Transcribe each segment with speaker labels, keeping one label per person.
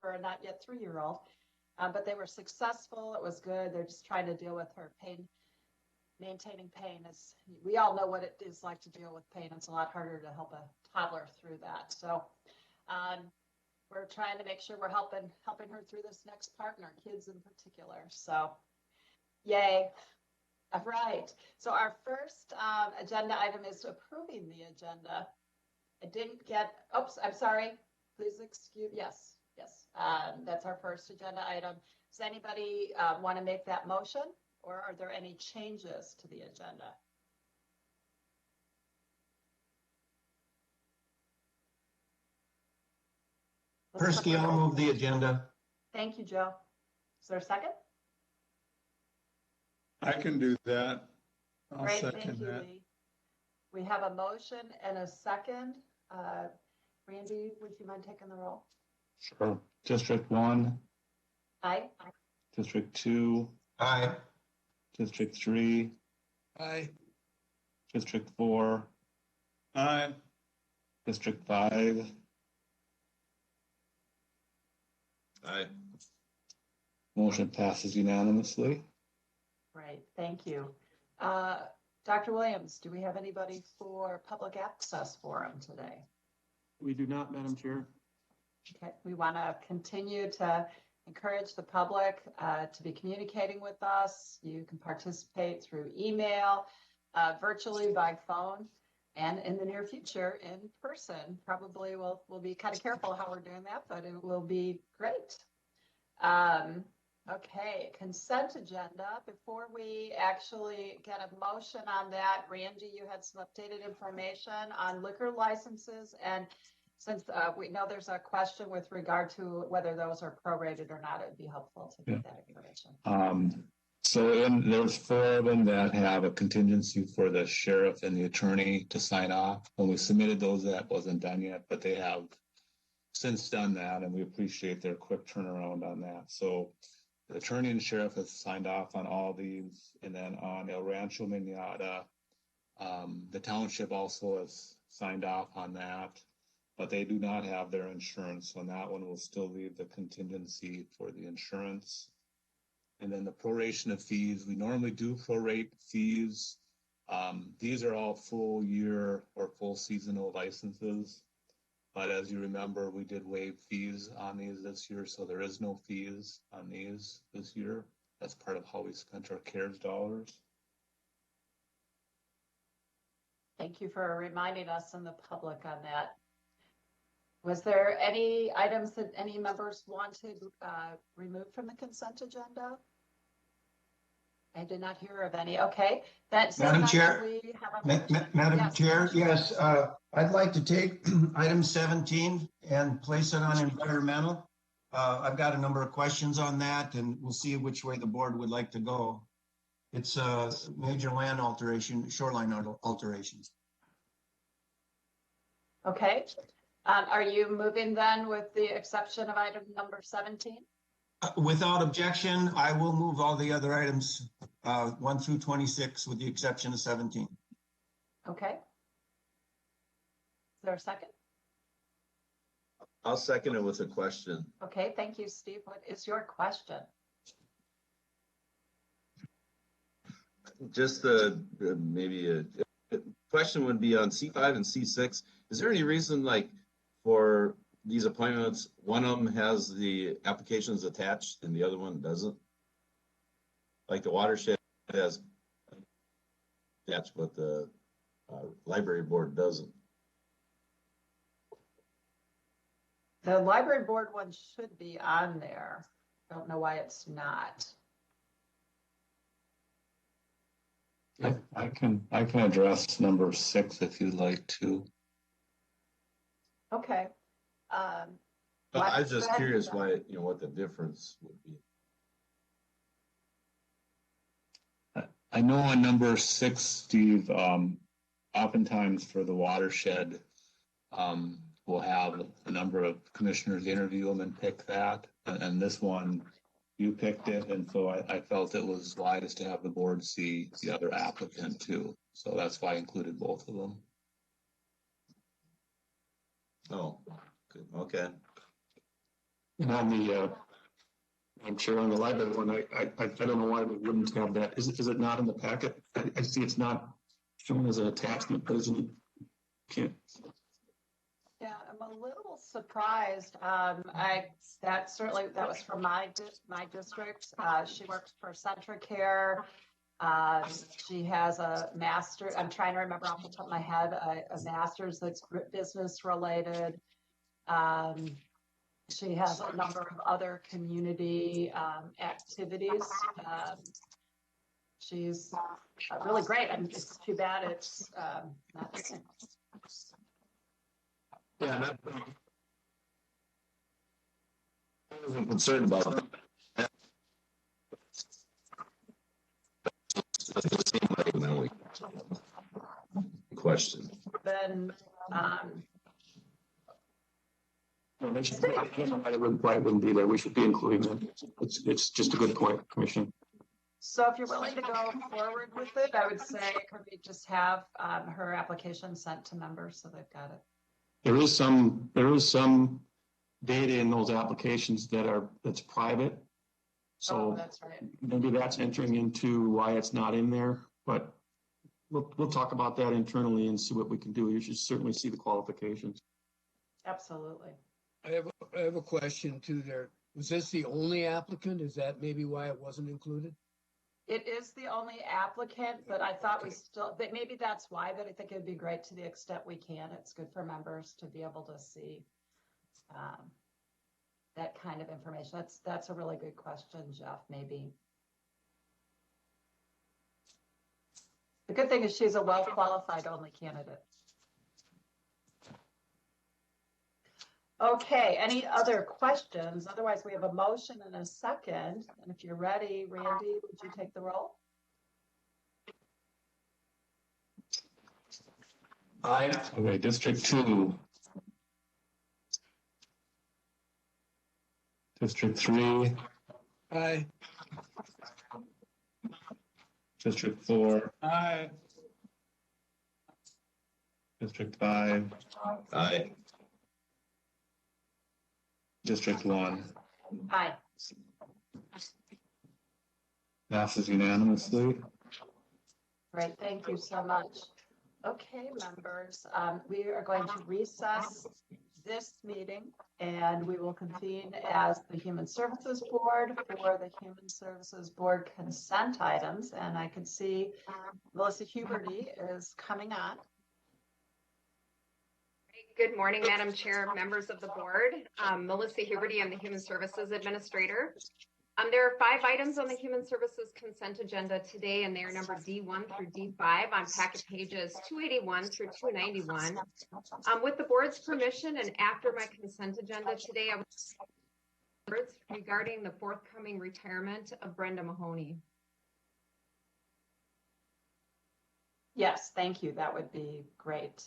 Speaker 1: for a not yet 3-year-old. But they were successful. It was good. They're just trying to deal with her pain. Maintaining pain is, we all know what it is like to deal with pain. It's a lot harder to help a toddler through that. So we're trying to make sure we're helping her through this next part, and our kids in particular. So yay. All right. So our first agenda item is approving the agenda. I didn't get, oops, I'm sorry. Please excuse, yes. That's our first agenda item. Does anybody want to make that motion, or are there any changes to the agenda?
Speaker 2: Persky, I'll move the agenda.
Speaker 1: Thank you, Joe. Is there a second?
Speaker 3: I can do that. I'll
Speaker 1: Great,
Speaker 3: second
Speaker 1: thank you,
Speaker 3: that.
Speaker 1: Lee. We have a motion and a second. Randy, would you mind taking the roll?
Speaker 4: Sure. District 1.
Speaker 1: Aye.
Speaker 4: District 2.
Speaker 2: Aye.
Speaker 4: District 3.
Speaker 3: Aye.
Speaker 4: District 4.
Speaker 3: Aye.
Speaker 4: District 5.
Speaker 5: Aye.
Speaker 4: Motion passes unanimously.
Speaker 1: Great, thank you. Dr. Williams, do we have anybody for public access forum today?
Speaker 6: We do not, Madam Chair.
Speaker 1: Okay, we want to continue to encourage the public to be communicating with us. You can participate through email, virtually by phone, and in the near future in person. Probably we'll be kind of careful how we're doing that, but it will be great. Okay, consent agenda. Before we actually get a motion on that, Randy, you had some updated information on liquor licenses, and since we know there's a question with regard to whether those are prorated or not, it'd be helpful to get that information.
Speaker 4: There's 4 of them that have a contingency for the sheriff and the attorney to sign off. When we submitted those, that wasn't done yet, but they have since done that, and we appreciate their quick turnaround on that. So the attorney and sheriff have signed off on all these, and then on El Rancho Minata, the township also has signed off on that, but they do not have their insurance. So on that one, we'll still leave the contingency for the insurance. And then the proration of fees, we normally do prorate fees. These are all full year or full seasonal licenses. But as you remember, we did waive fees on these this year, so there is no fees on these this year. That's part of how we spent our CARES dollars.
Speaker 1: Thank you for reminding us and the public on that. Was there any items that any members want to remove from the consent agenda? I did not hear of any. Okay.
Speaker 2: Madam Chair, Madam
Speaker 1: Yes.
Speaker 2: Chair, yes, I'd like to take item 17 and place it on environmental. I've got a number of questions on that, and we'll see which way the board would like to go. It's a major land alteration, shoreline alterations.
Speaker 1: Okay. Are you moving then with the exception of item number 17?
Speaker 2: Without objection, I will move all the other items 1 through 26 with the exception of 17.
Speaker 1: Okay. Is there a second?
Speaker 5: I'll second it with a question.
Speaker 1: Okay, thank you, Steve. What is your question?
Speaker 5: Just maybe a question would be on C5 and C6. Is there any reason, like, for these appointments, one of them has the applications attached and the other one doesn't? Like the watershed has attached, but the library board doesn't.
Speaker 1: The library board one should be on there. Don't know why it's not.
Speaker 4: I can address number 6 if you'd like to.
Speaker 1: Okay.
Speaker 5: I was just curious why, what the difference would be.
Speaker 4: I know on number 6, Steve, oftentimes for the watershed, we'll have a number of commissioners interview them and pick that. And this one, you picked it, and so I felt it was wise to have the board see the other applicant too. So that's why I included both of them.
Speaker 5: Oh, good. Okay.
Speaker 6: And on the, I'm chair on the library one, I don't know why we wouldn't have that. Is it not in the packet? I see it's not shown as an attachment, but isn't it? Can't.
Speaker 1: Yeah, I'm a little surprised. That was from my district. She works for Centricare. She has a master, I'm trying to remember off the top of my head, a master's that's business related. She has a number of other community activities. She's really great. I mean, it's too bad it's not the same.
Speaker 6: Yeah,
Speaker 5: I wasn't concerned about that. It seemed like an only question.
Speaker 1: Then,
Speaker 6: no, they should, I don't know why it wouldn't be there. We should be including them. It's just a good point, Commissioner.
Speaker 1: so if you're willing to go forward with it, I would say, could we just have her application sent to members so they've got it?
Speaker 6: There is some data in those applications that's private.
Speaker 1: Oh,
Speaker 6: So
Speaker 1: that's right.
Speaker 6: maybe that's entering into why it's not in there, but we'll talk about that internally and see what we can do. You should certainly see the qualifications.
Speaker 1: Absolutely.
Speaker 7: I have a question too there. Was this the only applicant? Is that maybe why it wasn't included?
Speaker 1: It is the only applicant, but I thought but maybe that's why, but I think it'd be great to the extent we can. It's good for members to be able to see that kind of information. That's a really good question, Jeff, maybe. The good thing is she's a well-qualified only candidate. Okay, any other questions? Otherwise, we have a motion and a second. And if you're ready, Randy, would you take the roll?
Speaker 4: Aye. Okay, District 2. District 3.
Speaker 7: Aye.
Speaker 4: District 4.
Speaker 3: Aye.
Speaker 4: District 5.
Speaker 5: Aye.
Speaker 4: District 1.
Speaker 1: Aye.
Speaker 4: Passes unanimously.
Speaker 1: Great, thank you so much. Okay, members, we are going to recess this meeting and we will convene as the Human Services Board for the Human Services Board consent items. And I can see Melissa Huberty is coming on.
Speaker 8: Good morning, Madam Chair, members of the board. Melissa Huberty, I'm the Human Services Administrator. There are 5 items on the Human Services consent agenda today, and they are numbered D1 through D5 on packet pages 281 through 291. With the board's permission and after my consent agenda today, I would regarding the forthcoming retirement of Brenda Mahoney.
Speaker 1: Yes, thank you. That would be great.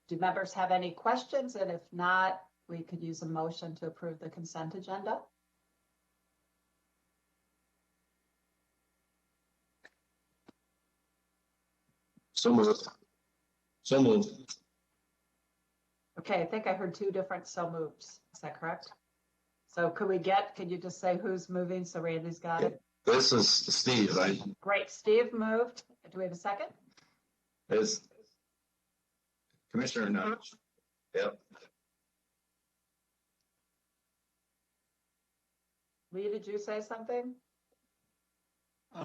Speaker 1: Do members have any questions? And if not, we could use a motion to approve the consent agenda.
Speaker 5: So moved. So moved.
Speaker 1: Okay, I think I heard 2 different so moves. Is that correct? So could you just say who's moving so Randy's got it?
Speaker 5: This is Steve, right?
Speaker 1: Great, Steve moved. Do we have a second?
Speaker 5: It's Commissioner Nudge. Yep.
Speaker 1: Lee, did you say something?
Speaker 2: I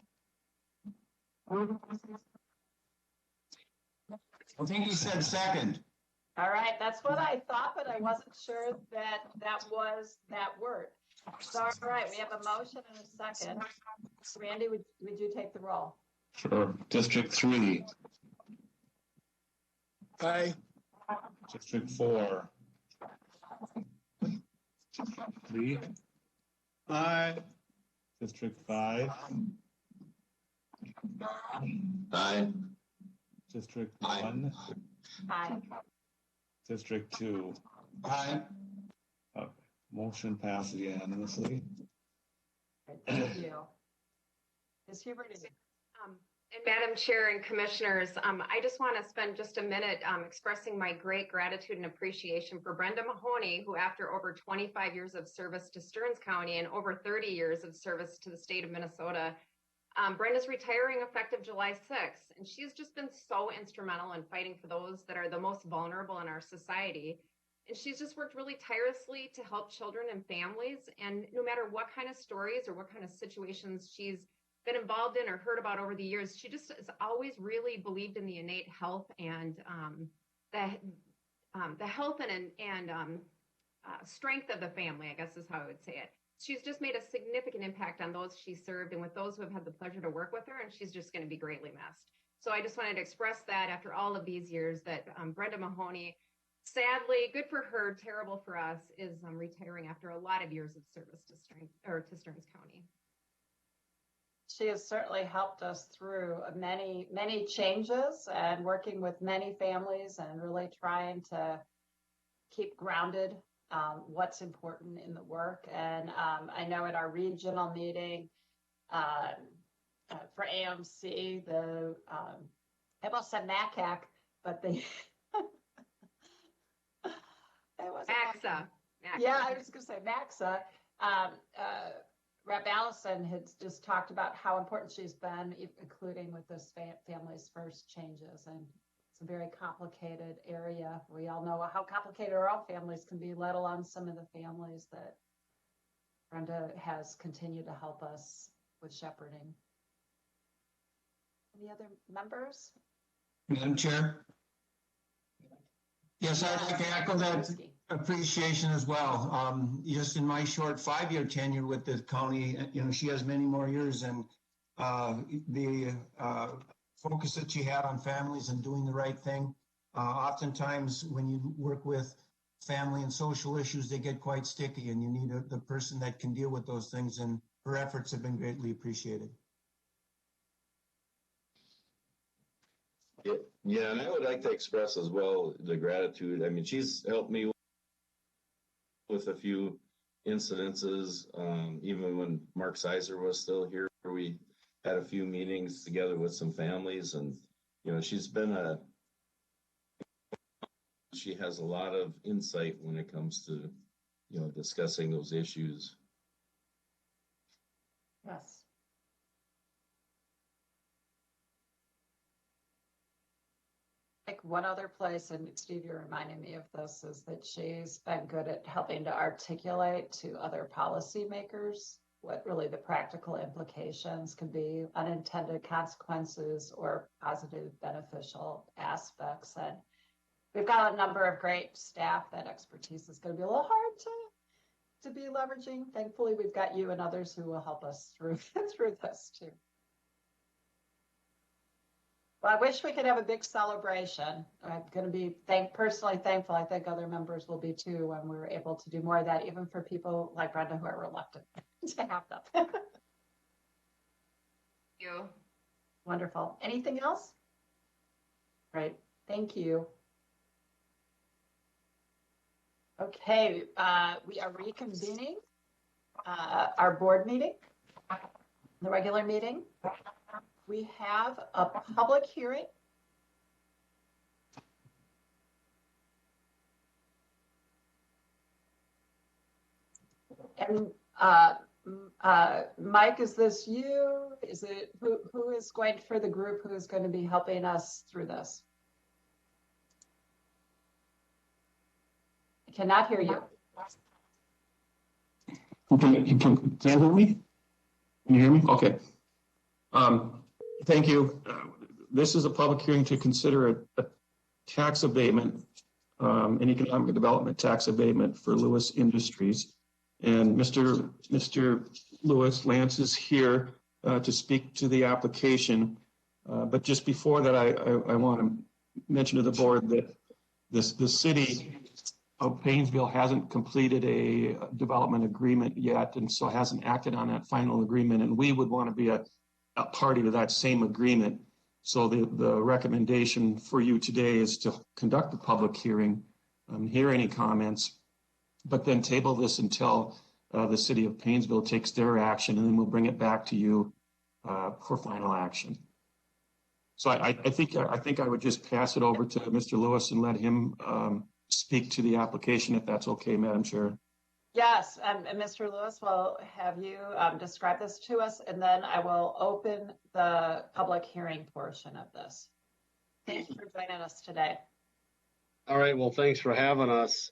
Speaker 2: think he said second.
Speaker 1: All right, that's what I thought, but I wasn't sure that that was that word. So, all right, we have a motion and a second. Randy, would you take the roll?
Speaker 4: Sure. District 3.
Speaker 7: Aye.
Speaker 4: District 4. 3.
Speaker 3: Aye.
Speaker 4: District 5.
Speaker 5: Aye.
Speaker 4: District
Speaker 5: Aye.
Speaker 4: 1.
Speaker 1: Aye.
Speaker 4: District 2.
Speaker 2: Aye.
Speaker 4: Okay. Motion passes unanimously.
Speaker 1: Thank you. Ms. Huberty?
Speaker 8: And Madam Chair and Commissioners, I just want to spend just a minute expressing my great gratitude and appreciation for Brenda Mahoney, who after over 25 years of service to Stearns County and over 30 years of service to the state of Minnesota, Brenda's retiring effective July 6th, and she's just been so instrumental in fighting for those that are the most vulnerable in our society. And she's just worked really tirelessly to help children and families. And no matter what kind of stories or what kind of situations she's been involved in or heard about over the years, she just has always really believed in the innate health and the health and strength of the family, I guess is how I would say it. She's just made a significant impact on those she served and with those who have had the pleasure to work with her, and she's just going to be greatly missed. So I just wanted to express that after all of these years that Brenda Mahoney, sadly, good for her, terrible for us, is retiring after a lot of years of service to Stearns County.
Speaker 1: She has certainly helped us through many, many changes and working with many families and really trying to keep grounded what's important in the work. And I know at our regional meeting for AMC, I almost said MACAC, but they it was
Speaker 8: Maxa.
Speaker 1: Yeah, I was going to say Maxa. Rep. Allison had just talked about how important she's been, including with this Families First changes. And it's a very complicated area. We all know how complicated our own families can be, let alone some of the families that Brenda has continued to help us with shepherding. Any other members?
Speaker 2: Madam Chair? Yes, I'd like to echo that appreciation as well. Just in my short 5-year tenure with the county, she has many more years, and the focus that she had on families and doing the right thing. Oftentimes when you work with family and social issues, they get quite sticky, and you need the person that can deal with those things, and her efforts have been greatly appreciated.
Speaker 5: Yeah, and I would like to express as well the gratitude. I mean, she's helped me with a few incidences. Even when Mark Sizer was still here, we had a few meetings together with some families, and she's been she has a lot of insight when it comes to discussing those issues.
Speaker 1: Yes. Like one other place, and Steve, you're reminding me of this, is that she's been good at helping to articulate to other policymakers what really the practical implications can be, unintended consequences or positive beneficial aspects. And we've got a number of great staff. That expertise is going to be a little hard to be leveraging. Thankfully, we've got you and others who will help us through this too. Well, I wish we could have a big celebration. I'm going to be personally thankful. I think other members will be too when we're able to do more of that, even for people like Brenda who are reluctant to have them.
Speaker 8: Thank you.
Speaker 1: Wonderful. Anything else? Great. Thank you. Okay, we are reconvening our board meeting, the regular meeting. We have a public hearing. And Mike, is this you? Is it who is going for the group who is going to be helping us through this? I cannot hear you.
Speaker 6: You can hear me? Can you hear me? Okay. Thank you. This is a public hearing to consider a tax abatement, an economic development tax abatement for Lewis Industries. And Mr. Lewis Lance is here to speak to the application. But just before that, I want to mention to the board that the city of Painesville hasn't completed a development agreement yet, and so hasn't acted on that final agreement. And we would want to be a party to that same agreement. So the recommendation for you today is to conduct the public hearing, hear any comments, but then table this until the city of Painesville takes their action, and then we'll bring it back to you for final action. So I think I would just pass it over to Mr. Lewis and let him speak to the application, if that's okay, Madam Chair.
Speaker 1: Yes, and Mr. Lewis will have you describe this to us, and then I will open the public hearing portion of this. Thanks for joining us today.
Speaker 3: All right, well, thanks for having us.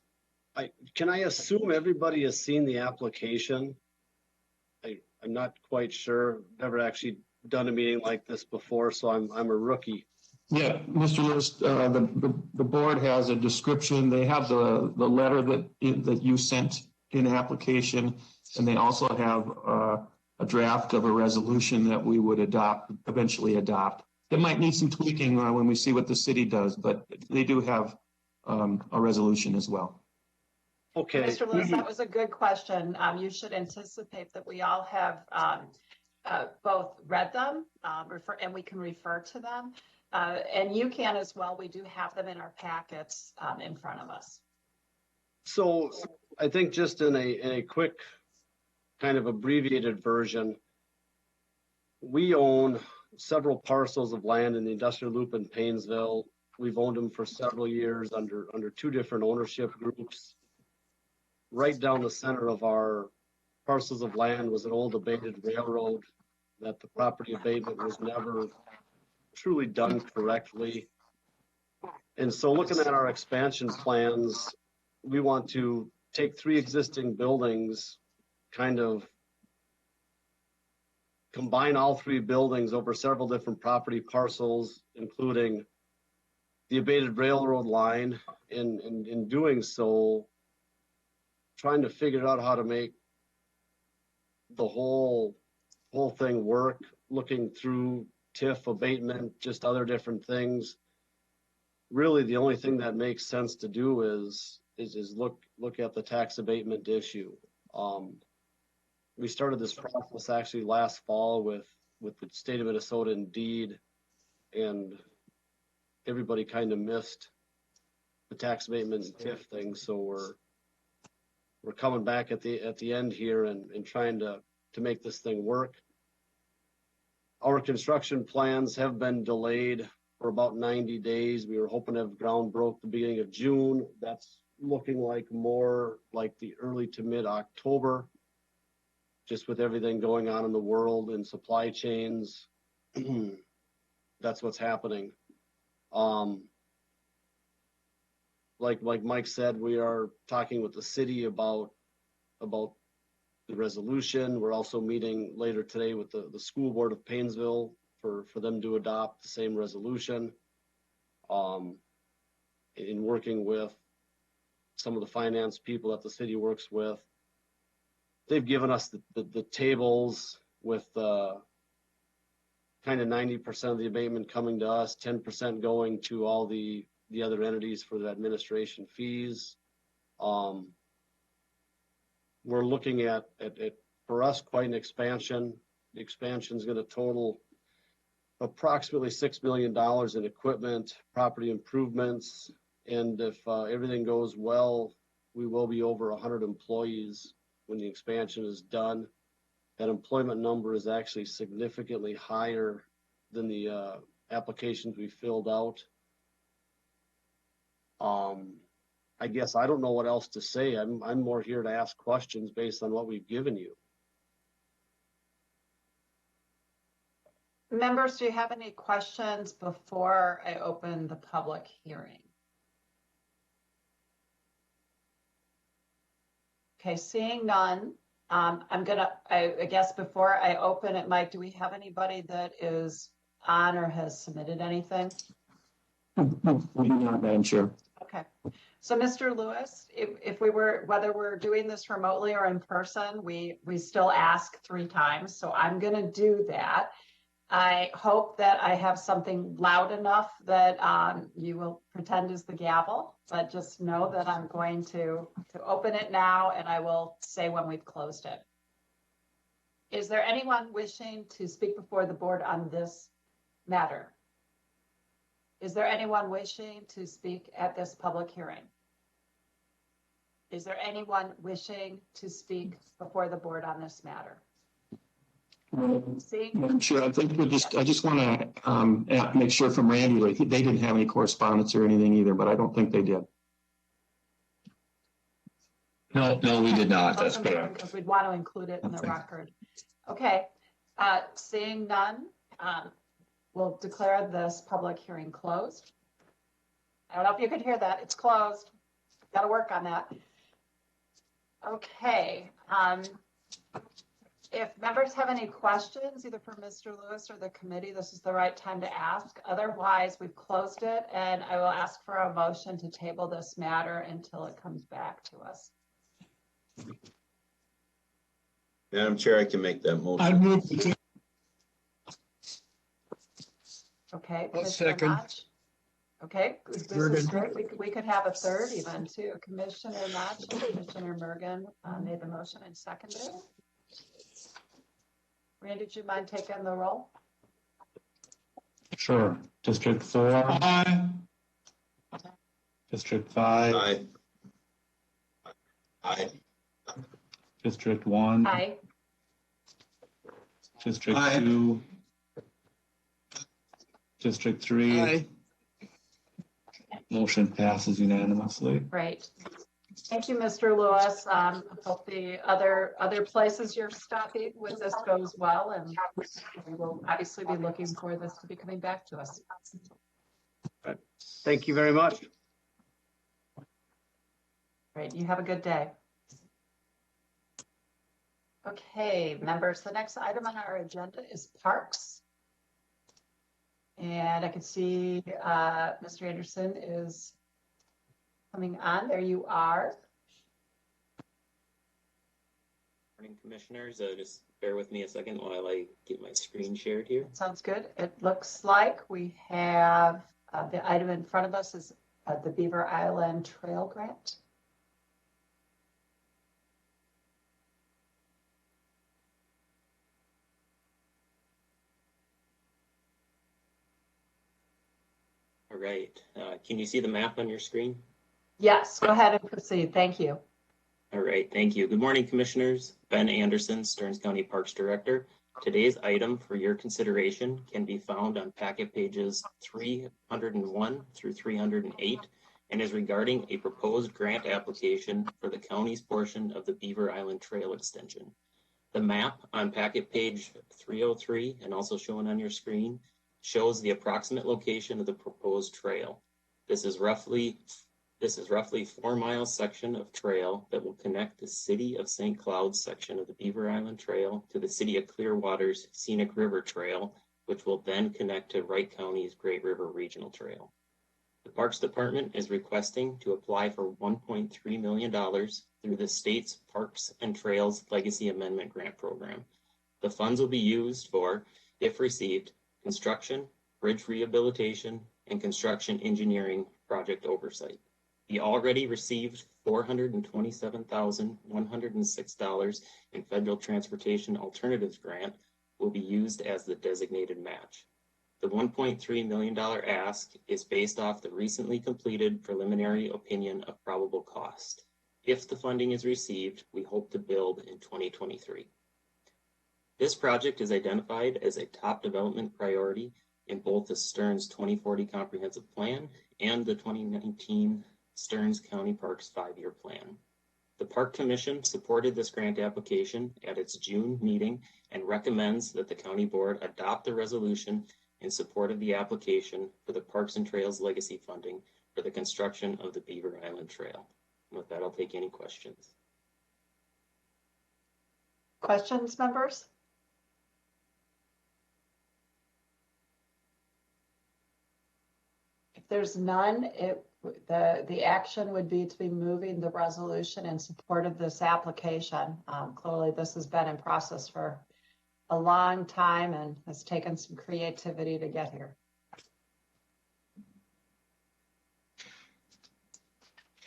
Speaker 3: Can I assume everybody has seen the application? I'm not quite sure. Never actually done a meeting like this before, so I'm a rookie.
Speaker 6: Yeah, Mr. Lewis, the board has a description. They have the letter that you sent in application, and they also have a draft of a resolution that we would eventually adopt. It might need some tweaking when we see what the city does, but they do have a resolution as well.
Speaker 3: Okay.
Speaker 1: Mr. Lewis, that was a good question. You should anticipate that we all have both read them, and we can refer to them. And you can as well. We do have them in our packets in front of us.
Speaker 3: So I think just in a quick kind of abbreviated version, we own several parcels of land in the industrial loop in Paynesville. We've owned them for several years under two different ownership groups. Right down the center of our parcels of land was an old abated railroad that the property abatement was never truly done correctly. And so looking at our expansion plans, we want to take 3 existing buildings, kind of combine all 3 buildings over several different property parcels, including the abated railroad line. In doing so, trying to figure out how to make the whole thing work, looking through TIF abatement, just other different things. Really, the only thing that makes sense to do is look at the tax abatement issue. We started this process actually last fall with the state of Minnesota Indeed, and everybody kind of missed the tax abatement and TIF thing. So we're coming back at the end here and trying to make this thing work. Our construction plans have been delayed for about 90 days. We were hoping to have ground broke the beginning of June. That's looking like more like the early to mid-October, just with everything going on in the world and supply chains. That's what's happening. Like Mike said, we are talking with the city about the resolution. We're also meeting later today with the school board of Paynesville for them to adopt the same resolution. In working with some of the finance people that the city works with, they've given us the tables with kind of 90% of the abatement coming to us, 10% going to all the other entities for the administration fees. We're looking at for us quite an expansion. The expansion is going to total approximately $6 million in equipment, property improvements, and if everything goes well, we will be over 100 employees when the expansion is done. That employment number is actually significantly higher than the applications we filled out. I guess I don't know what else to say. I'm more here to ask questions based on what we've given you.
Speaker 1: Members, do you have any questions before I open the public hearing? Okay, seeing none, I guess before I open it, Mike, do we have anybody that is on or has submitted anything?
Speaker 6: We do not, Madam Chair.
Speaker 1: Okay, so Mr. Lewis, if we were, whether we're doing this remotely or in person, we still ask 3 times. So I'm going to do that. I hope that I have something loud enough that you will pretend is the gavel, but just know that I'm going to open it now, and I will say when we've closed it. Is there anyone wishing to speak before the board on this matter? Is there anyone wishing to speak at this public hearing? Is there anyone wishing to speak before the board on this matter? Seeing,
Speaker 6: Madam Chair, I think I just want to make sure from Randy, like, they didn't have any correspondence or anything either, but I don't think they did.
Speaker 4: No, we did not. That's correct.
Speaker 1: because we'd want to include it in the
Speaker 4: Okay.
Speaker 1: record. Okay, seeing none, we'll declare this public hearing closed. I don't know if you could hear that. It's closed. Got to work on that. Okay. If members have any questions, either for Mr. Lewis or the committee, this is the right time to ask. Otherwise, we've closed it, and I will ask for a motion to table this matter until it comes back to us.
Speaker 5: Madam Chair, I can make that
Speaker 4: I'd
Speaker 5: motion.
Speaker 4: move.
Speaker 1: Okay.
Speaker 7: I'll
Speaker 1: Commissioner
Speaker 7: second.
Speaker 1: Mach? Okay, this is great. We could have a third even too. Commissioner Mach and Commissioner Mergen made the motion and seconded it. Randy, do you mind taking the roll?
Speaker 4: Sure. District 4. Aye. District 5.
Speaker 5: Aye. Aye.
Speaker 4: District 1.
Speaker 1: Aye.
Speaker 4: District
Speaker 2: Aye.
Speaker 4: 2. District 3.
Speaker 7: Aye.
Speaker 4: Motion passes unanimously.
Speaker 1: Great. Thank you, Mr. Lewis. Hope the other places you're stopping with this goes well, and we will obviously be looking for this to be coming back to us.
Speaker 3: Thank you very much.
Speaker 1: Great. You have a good day. Okay, members, the next item on our agenda is parks. And I can see Mr. Anderson is coming on. There you are.
Speaker 9: Morning, Commissioners. Just bear with me a second while I get my screen shared here.
Speaker 1: Sounds good. It looks like we have the item in front of us is the Beaver Island Trail Grant.
Speaker 9: All right. Can you see the map on your screen?
Speaker 1: Yes, go ahead and proceed. Thank you.
Speaker 9: All right. Thank you. Good morning, Commissioners. Ben Anderson, Stearns County Parks Director. Today's item for your consideration can be found on packet pages 301 through 308 and is regarding a proposed grant application for the county's portion of the Beaver Island Trail extension. The map on packet page 303 and also shown on your screen shows the approximate location of the proposed trail. This is roughly 4 mile section of trail that will connect the City of St. Cloud section of the Beaver Island Trail to the City of Clearwater's Scenic River Trail, which will then connect to Wright County's Great River Regional Trail. The Parks Department is requesting to apply for $1.3 million through the state's Parks and Trails Legacy Amendment Grant Program. The funds will be used for, if received, construction, bridge rehabilitation, and construction engineering project oversight. The already received $427,106 in Federal Transportation Alternatives Grant will be used as the designated match. The $1.3 million ask is based off the recently completed preliminary opinion of probable cost. If the funding is received, we hope to build in 2023. This project is identified as a top development priority in both the Stearns 2040 Comprehensive Plan and the 2019 Stearns County Parks 5-year plan. The Park Commission supported this grant application at its June meeting and recommends that the County Board adopt the resolution in support of the application for the Parks and Trails Legacy funding for the construction of the Beaver Island Trail. And with that, I'll take any questions.
Speaker 1: Questions, members? If there's none, the action would be to be moving the resolution in support of this application. Clearly, this has been in process for a long time and has taken some creativity to get here.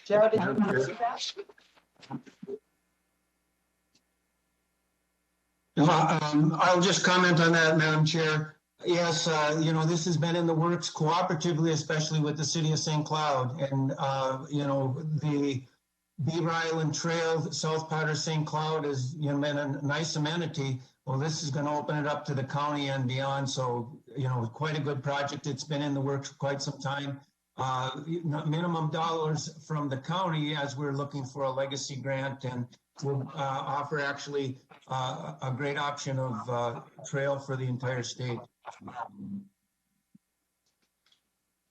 Speaker 1: Joe, did you want to see that?
Speaker 2: I'll just comment on that, Madam Chair. Yes, this has been in the works cooperatively, especially with the City of St. Cloud. And, the Beaver Island Trail, South Powder St. Cloud has been a nice amenity, Well, this is going to open it up to the county and beyond. So, quite a good project. It's been in the works for quite some time. Minimum dollars from the county as we're looking for a legacy grant, and we'll offer actually a great option of trail for the entire state.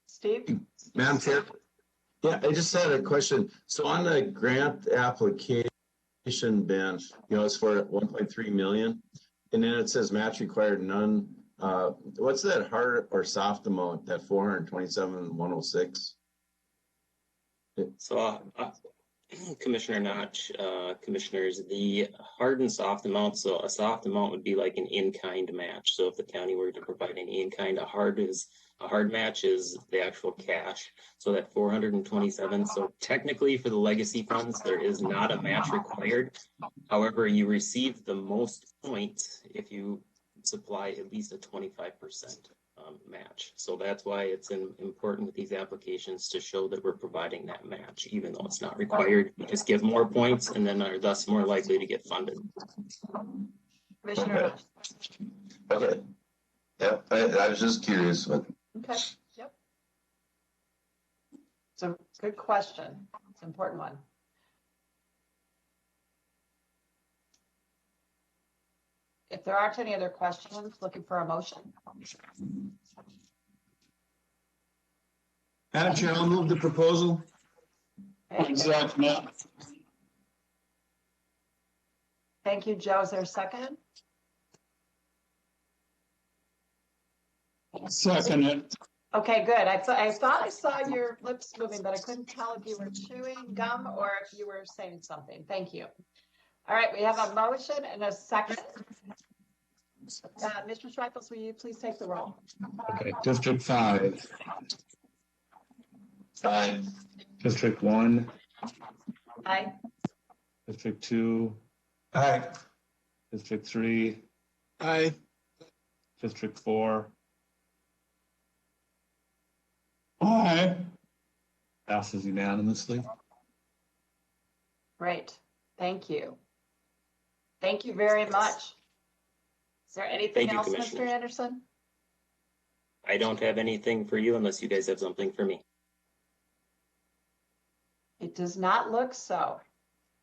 Speaker 1: Steve?
Speaker 5: Madam Chair? Yeah, I just had a question. So on the grant application, Ben, it's for 1.3 million. And then it says match required none. What's that hard or soft amount, that 427,106?
Speaker 9: So, Commissioner Notch, Commissioners, the hard and soft amount. So a soft amount would be like an in-kind match. So if the county were to provide an in-kind, a hard match is the actual cash. So that 427. So technically for the legacy funds, there is not a match required. However, you receive the most points if you supply at least a 25% match. So that's why it's important with these applications to show that we're providing that match, even though it's not required. You just give more points and then are thus more likely to get funded.
Speaker 1: Commissioner?
Speaker 5: Okay. Yeah, I was just curious. But...
Speaker 1: Okay, yep. It's a good question. It's an important one. If there aren't any other questions, looking for a motion.
Speaker 2: Madam Chair, I'll move the proposal.
Speaker 1: Okay. Thank you, Joe. Is there a second?
Speaker 6: Second it.
Speaker 1: Okay, good. I thought I saw your lips moving, but I couldn't tell if you were chewing gum or if you were saying something. Thank you. All right, we have a motion and a second. Mr. Schreifels, will you please take the roll?
Speaker 4: Okay, District 5.
Speaker 5: Aye.
Speaker 4: District 1.
Speaker 1: Aye.
Speaker 4: District 2.
Speaker 2: Aye.
Speaker 4: District 3.
Speaker 7: Aye.
Speaker 4: District 4.
Speaker 6: Aye.
Speaker 4: Passes unanimously.
Speaker 1: Great. Thank you. Thank you very much. Is there anything else, Mr. Anderson?
Speaker 9: I don't have anything for you unless you guys have something for me.
Speaker 1: It does not look so.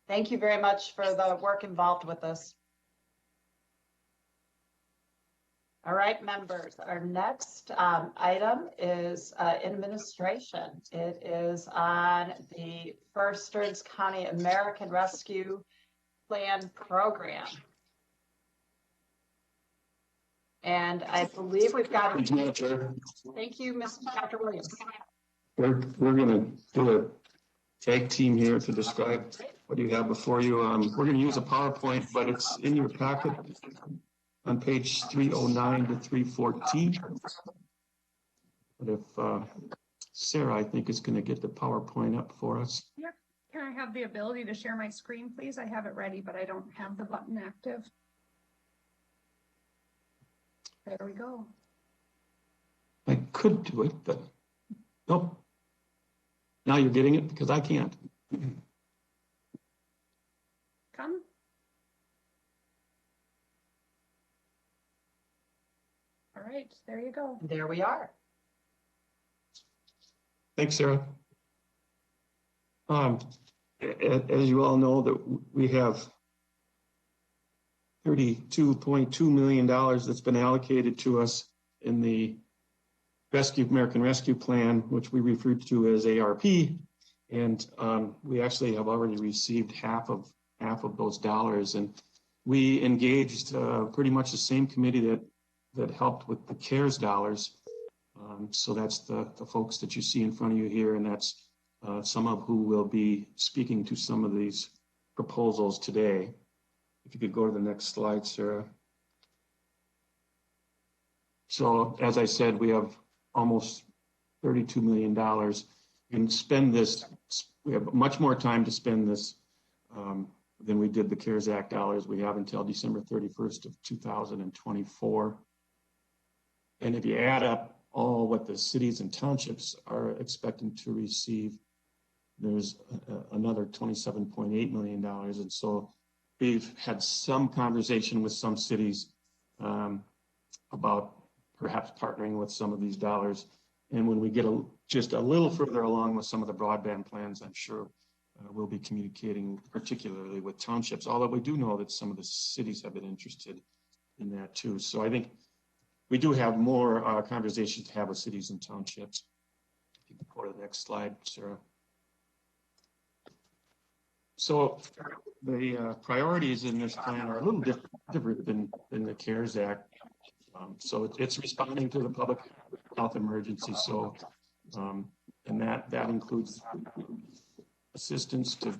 Speaker 1: Thank you very much for the work involved with this. All right, members, our next item is administration. It is on the First Stearns County American Rescue Plan Program. And I believe we've got, thank you, Dr. Williams.
Speaker 6: We're going to do a tag team here to describe what you have before you. We're going to use a PowerPoint, but it's in your packet on page 309 to 314. But if Sarah, I think, is going to get the PowerPoint up for us.
Speaker 10: Yep. Can I have the ability to share my screen, please? I have it ready, but I don't have the button active. There we go.
Speaker 6: I could do it, but nope. Now you're getting it because I can't.
Speaker 10: Come. All right, there you go.
Speaker 1: There we are.
Speaker 6: Thanks, Sarah. As you all know, that we have $32.2 million that's been allocated to us in the American Rescue Plan, which we refer to as ARP. And we actually have already received half of those dollars. And we engaged pretty much the same committee that helped with the CARES dollars. So that's the folks that you see in front of you here, and that's some of who will be speaking to some of these proposals today. If you could go to the next slide, Sarah. So as I said, we have almost $32 million. We can spend this, we have much more time to spend this than we did the CARES Act dollars. We have until December 31st of 2024. And if you add up all what the cities and townships are expecting to receive, there's another $27.8 million. And so we've had some conversation with some cities about perhaps partnering with some of these dollars. And when we get just a little further along with some of the broadband plans, I'm sure we'll be communicating particularly with townships, although we do know that some of the cities have been interested in that too. So I think we do have more conversations to have with cities and townships. If you can go to the next slide, Sarah. So the priorities in this plan are a little different than the CARES Act. So it's responding to the public health emergency. So, and that includes assistance to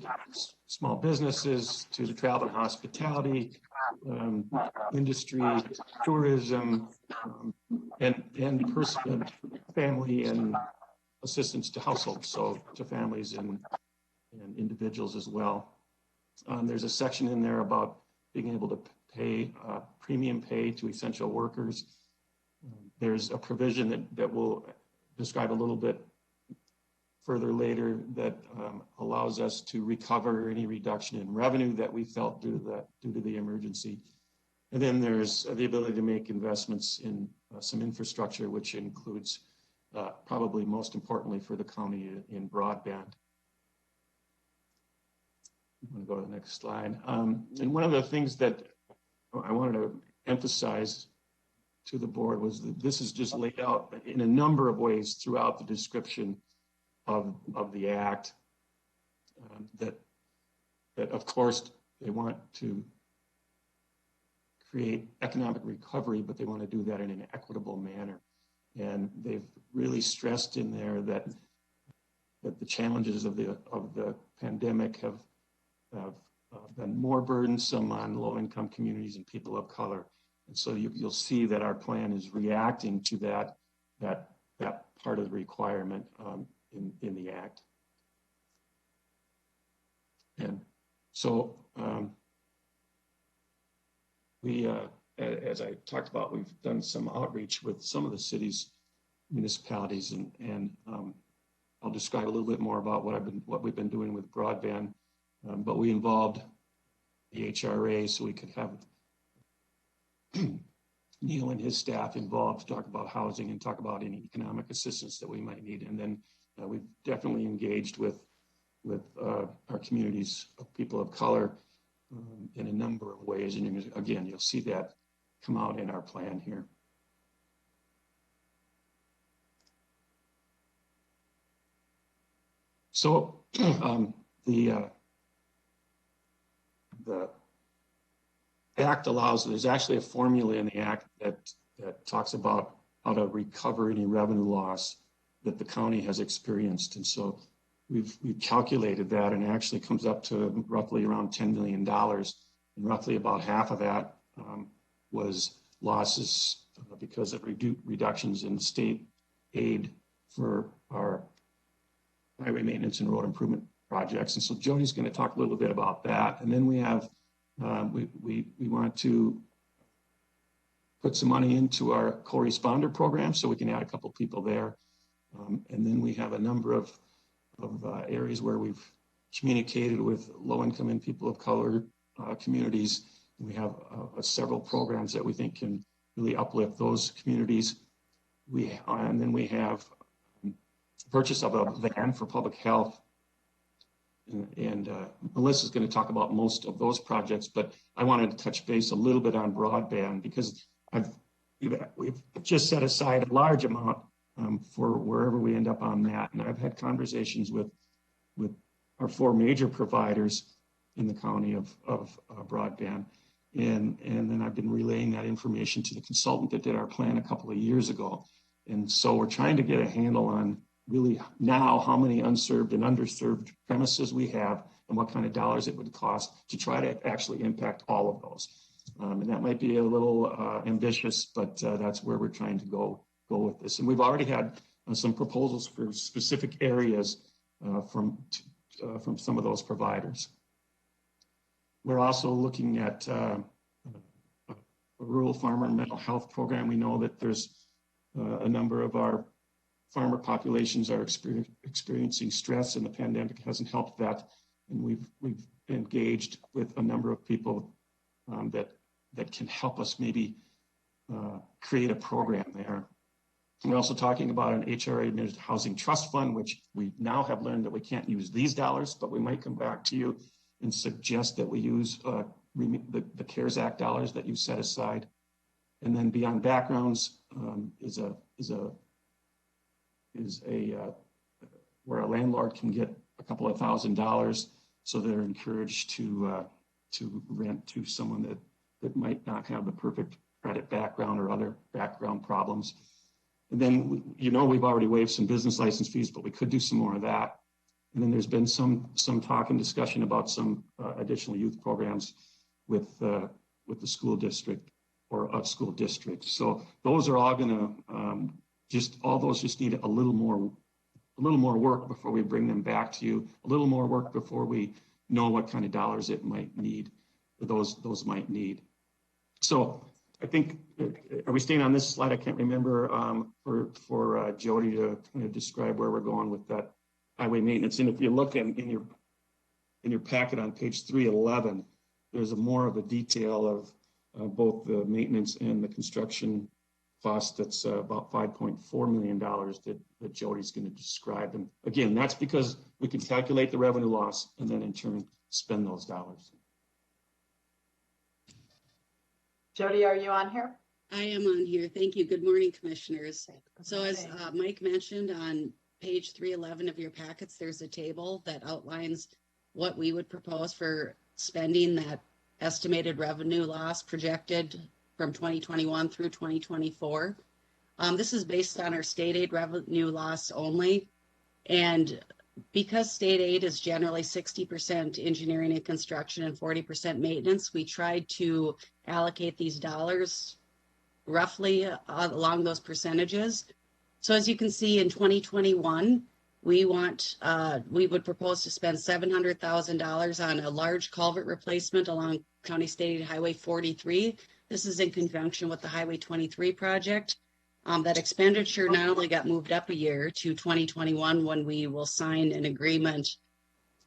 Speaker 6: small businesses, to the travel and hospitality, industry, tourism, and personal, family, and assistance to households, so to families and individuals as well. There's a section in there about being able to pay premium pay to essential workers. There's a provision that we'll describe a little bit further later that allows us to recover any reduction in revenue that we felt due to the emergency. And then there's the ability to make investments in some infrastructure, which includes probably most importantly for the county in broadband. I'm going to go to the next slide. And one of the things that I wanted to emphasize to the board was that this is just laid out in a number of ways throughout the description of the act, that of course they want to create economic recovery, but they want to do that in an equitable manner. And they've really stressed in there that the challenges of the pandemic have been more burdensome on low-income communities and people of color. And so you'll see that our plan is reacting to that part of the requirement in the act. And so we, as I talked about, we've done some outreach with some of the cities, municipalities, and I'll describe a little bit more about what we've been doing with broadband. But we involved the HRA so we could have Neil and his staff involved to talk about housing and talk about any economic assistance that we might need. And then we've definitely engaged with our communities of people of color in a number of ways. And again, you'll see that come out in our plan here. So the act allows, there's actually a formula in the act that talks about how to recover any revenue loss that the county has experienced. And so we've calculated that, and it actually comes up to roughly around $10 million. And roughly about half of that was losses because of reductions in state aid for our highway maintenance and road improvement projects. And so Jody's going to talk a little bit about that. And then we have, we want to put some money into our co-responder program so we can add a couple people there. And then we have a number of areas where we've communicated with low-income and people of color communities. We have several programs that we think can really uplift those communities. And then we have purchase of a van for public health. And Melissa's going to talk about most of those projects, but I wanted to touch base a little bit on broadband because we've just set aside a large amount for wherever we end up on that. And I've had conversations with our 4 major providers in the county of broadband. And then I've been relaying that information to the consultant that did our plan a couple of years ago. And so we're trying to get a handle on really now how many unserved and underserved premises we have and what kind of dollars it would cost to try to actually impact all of those. And that might be a little ambitious, but that's where we're trying to go with this. And we've already had some proposals for specific areas from some of those providers. We're also looking at a rural farmer mental health program. We know that there's a number of our farmer populations are experiencing stress, and the pandemic hasn't helped that. And we've engaged with a number of people that can help us maybe create a program there. We're also talking about an HRA managed housing trust fund, which we now have learned that we can't use these dollars, but we might come back to you and suggest that we use the CARES Act dollars that you set aside. And then beyond backgrounds is where a landlord can get a couple of $1,000, so they're encouraged to rent to someone that might not have the perfect credit background or other background problems. And then, we've already waived some business license fees, but we could do some more of that. And then there's been some talk and discussion about some additional youth programs with the school district or of school districts. So those are all going to all those just need a little more work before we bring them back to you. A little more work before we know what kind of dollars it might need. Those might need. So I think, are we staying on this slide? I can't remember for Jody to kind of describe where we're going with that highway maintenance. And if you look in your packet on page 311, there's more of a detail of both the maintenance and the construction cost. That's about $5.4 million that Jody's going to describe. And again, that's because we can calculate the revenue loss and then in turn spend those dollars.
Speaker 1: Jody, are you on here?
Speaker 11: I am on here. Thank you. Good morning, commissioners. So as Mike mentioned, on page 311 of your packets, there's a table that outlines what we would propose for spending that estimated revenue loss projected from 2021 through 2024. This is based on our state aid revenue loss only. And because state aid is generally 60% engineering and construction and 40% maintenance, we tried to allocate these dollars roughly along those percentages. So as you can see, in 2021, we would propose to spend $700,000 on a large culvert replacement along County State Highway 43. This is in conjunction with the Highway 23 project. That expenditure not only got moved up a year to 2021 when we will sign an agreement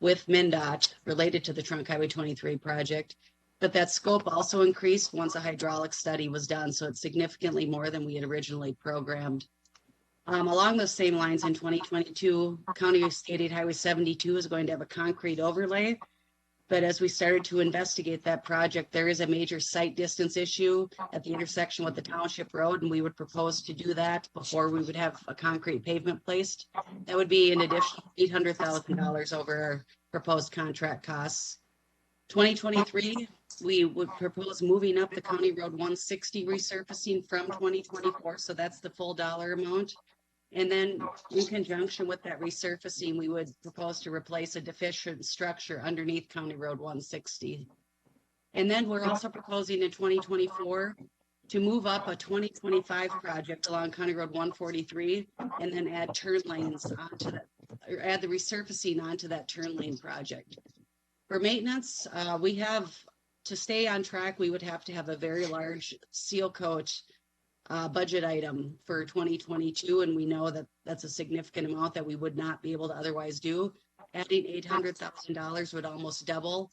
Speaker 11: with MnDOT related to the Trunk Highway 23 project, but that scope also increased once a hydraulic study was done. So it's significantly more than we had originally programmed. Along those same lines, in 2022, County State Highway 72 is going to have a concrete overlay. But as we started to investigate that project, there is a major site distance issue at the intersection with the township road, and we would propose to do that before we would have a concrete pavement placed. That would be an additional $800,000 over our proposed contract costs. 2023, we would propose moving up the County Road 160 resurfacing from 2024, so that's the full dollar amount. And then in conjunction with that resurfacing, we would propose to replace a deficient structure underneath County Road 160. And then we're also proposing in 2024 to move up a 2025 project along County Road 143 and then add turn lanes onto that, or add the resurfacing onto that turn lane project. For maintenance, we have to stay on track, we would have to have a very large seal coat budget item for 2022, and we know that that's a significant amount that we would not be able to otherwise do. Adding $800,000 would almost double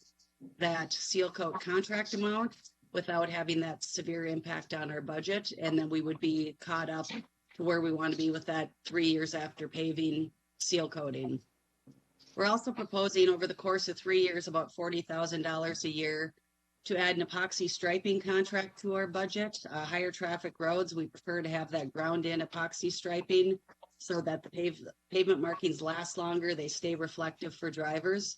Speaker 11: that seal coat contract amount without having that severe impact on our budget, and then we would be caught up to where we want to be with that 3 years after paving seal coating. We're also proposing over the course of 3 years about $40,000 a year to add an epoxy striping contract to our budget. Higher traffic roads, we prefer to have that ground in epoxy striping so that the pavement markings last longer, they stay reflective for drivers.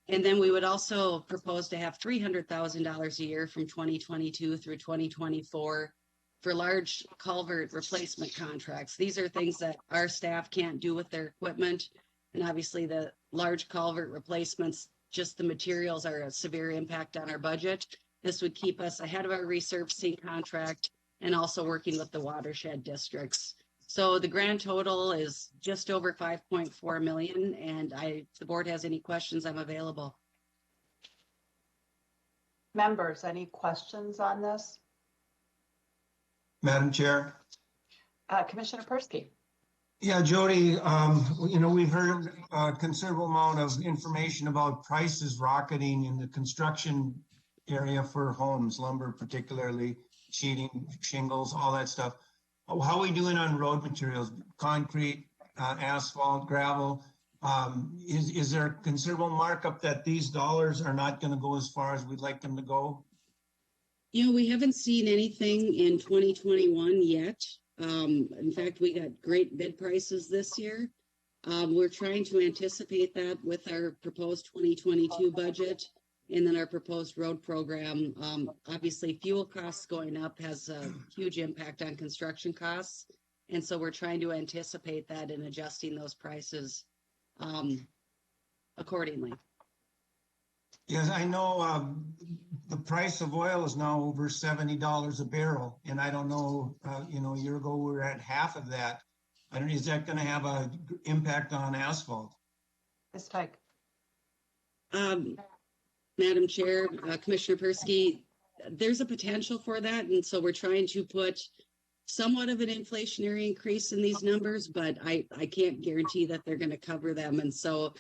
Speaker 11: And then we would also propose to have $300,000 a year from 2022 through 2024 for large culvert replacement contracts. These are things that our staff can't do with their equipment. And obviously the large culvert replacements, just the materials are a severe impact on our budget. This would keep us ahead of our resurfacing contract and also working with the watershed districts. So the grand total is just over 5.4 million. And if the board has any questions, I'm available.
Speaker 1: Members, any questions on this?
Speaker 2: Madam Chair,
Speaker 1: Commissioner Persky.
Speaker 2: Yeah, Jody, we've heard a considerable amount of information about prices rocketing in the construction area for homes, lumber particularly, sheeting, shingles, all that stuff. How are we doing on road materials, concrete, asphalt, gravel? Is there a considerable markup that these dollars are not going to go as far as we'd like them to go?
Speaker 11: We haven't seen anything in 2021 yet. In fact, we got great bid prices this year. We're trying to anticipate that with our proposed 2022 budget and then our proposed road program. Obviously, fuel costs going up has a huge impact on construction costs. And so we're trying to anticipate that and adjusting those prices accordingly.
Speaker 2: Yes, I know the price of oil is now over $70 a barrel, and I don't know, a year ago we were at half of that. I don't know, is that going to have an impact on asphalt?
Speaker 1: Ms. Tyke.
Speaker 11: Madam Chair, Commissioner Persky, there's a potential for that, and so we're trying to put somewhat of an inflationary increase in these numbers, but I can't guarantee that they're going to cover them, and so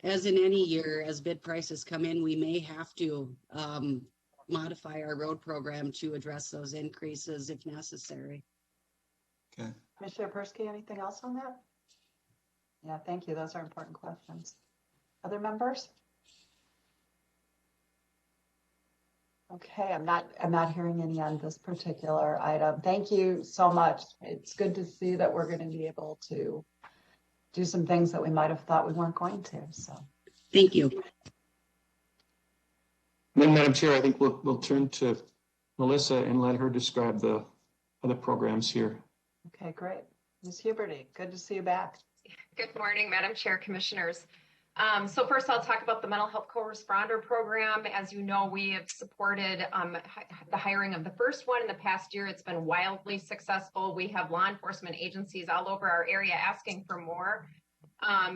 Speaker 11: as in any year, as bid prices come in, we may have to modify our road program to address those increases if necessary.
Speaker 2: Okay.
Speaker 1: Commissioner Persky, anything else on that? Yeah, thank you. Those are important questions. Other members? Okay, I'm not hearing any on this particular item. Thank you so much. It's good to see that we're going to be able to do some things that we might have thought we weren't going to. So,
Speaker 11: thank you.
Speaker 6: Then, Madam Chair, I think we'll turn to Melissa and let her describe the other programs here.
Speaker 1: Okay, great. Ms. Huberty, good to see you back.
Speaker 8: Good morning, Madam Chair, Commissioners. So first I'll talk about the mental health co-responder program. As you know, we have supported the hiring of the first one in the past year. It's been wildly successful. We have law enforcement agencies all over our area asking for more.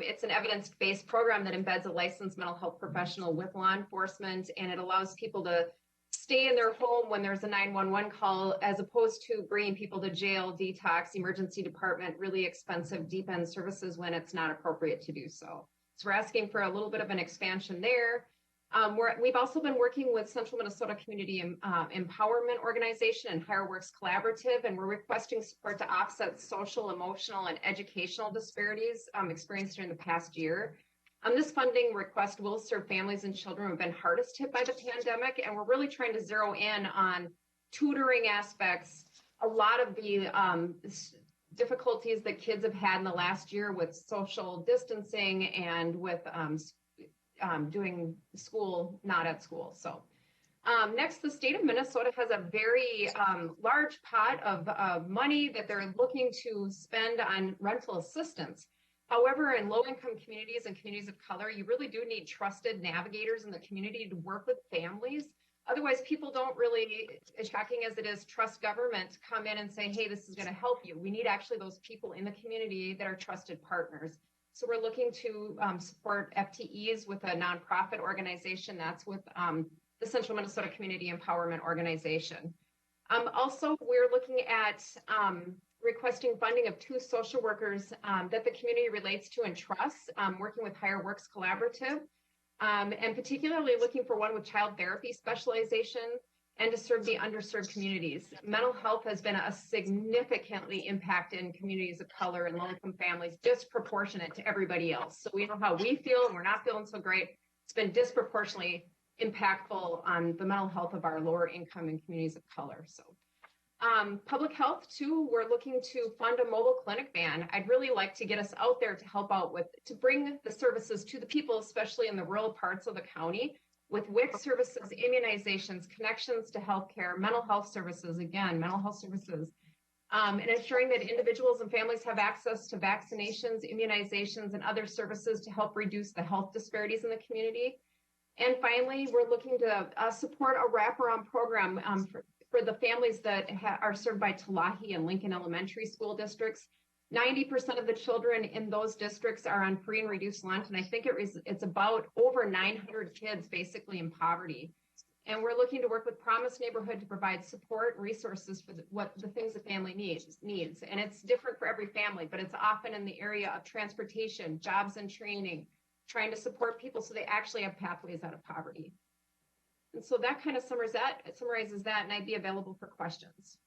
Speaker 8: It's an evidence-based program that embeds a licensed mental health professional with law enforcement, and it allows people to stay in their home when there's a 911 call, as opposed to bringing people to jail, detox, emergency department, really expensive deep end services when it's not appropriate to do so. So we're asking for a little bit of an expansion there. We've also been working with Central Minnesota Community Empowerment Organization and Higher Works Collaborative, and we're requesting support to offset social, emotional, and educational disparities experienced during the past year. This funding request will serve families and children who have been hardest hit by the pandemic, and we're really trying to zero in on tutoring aspects. A lot of the difficulties that kids have had in the last year with social distancing and with doing school not at school. So next, the state of Minnesota has a very large pot of money that they're looking to spend on rental assistance. However, in low-income communities and communities of color, you really do need trusted navigators in the community to work with families. Otherwise, people don't really, as shocking as it is, trust government to come in and say, hey, this is going to help you. We need actually those people in the community that are trusted partners. So we're looking to support FTEs with a nonprofit organization. That's with the Central Minnesota Community Empowerment Organization. Also, we're looking at requesting funding of 2 social workers that the community relates to and trusts, working with Higher Works Collaborative, and particularly looking for one with child therapy specialization and to serve the underserved communities. Mental health has been a significantly impact in communities of color and low-income families, disproportionate to everybody else. So we know how we feel and we're not feeling so great. It's been disproportionately impactful on the mental health of our lower income and communities of color. So public health too, we're looking to fund a mobile clinic van. I'd really like to get us out there to help out to bring the services to the people, especially in the rural parts of the county, with WIC services, immunizations, connections to healthcare, mental health services, and ensuring that individuals and families have access to vaccinations, immunizations, and other services to help reduce the health disparities in the community. And finally, we're looking to support a wraparound program for the families that are served by Talahi and Lincoln Elementary School districts. 90% of the children in those districts are on free and reduced lunch, and I think it's about over 900 kids basically in poverty. And we're looking to work with Promise Neighborhood to provide support and resources for the things the family needs. And it's different for every family, but it's often in the area of transportation, jobs and training, trying to support people so they actually have pathways out of poverty. And so that kind of summarizes that, and I'd be available for questions.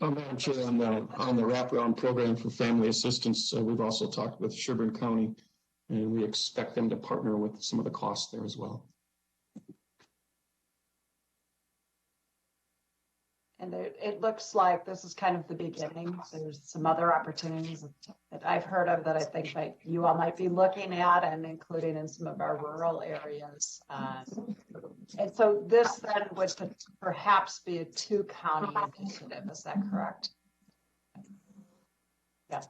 Speaker 6: Madam Chair, on the wraparound program for family assistance, we've also talked with Sherburne County, and we expect them to partner with some of the costs there as well.
Speaker 1: And it looks like this is kind of the beginning. There's some other opportunities that I've heard of that I think you all might be looking at, and including in some of our rural areas. And so this then would perhaps be a 2-county initiative. Is that correct? Yeah.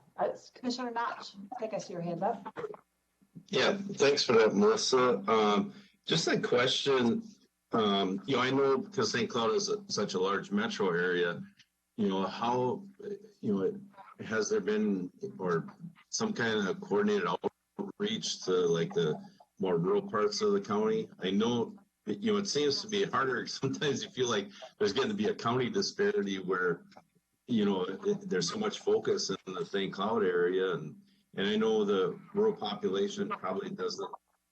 Speaker 1: Commissioner Notch, I think I see your hand up.
Speaker 5: Yeah, thanks for that, Melissa. Just a question. I know because St. Cloud is such a large metro area, how, has there been or some kind of coordinated outreach to like the more rural parts of the county? I know, it seems to be harder. Sometimes you feel like there's going to be a county disparity where, there's so much focus in the St. Cloud area. And I know the rural population probably doesn't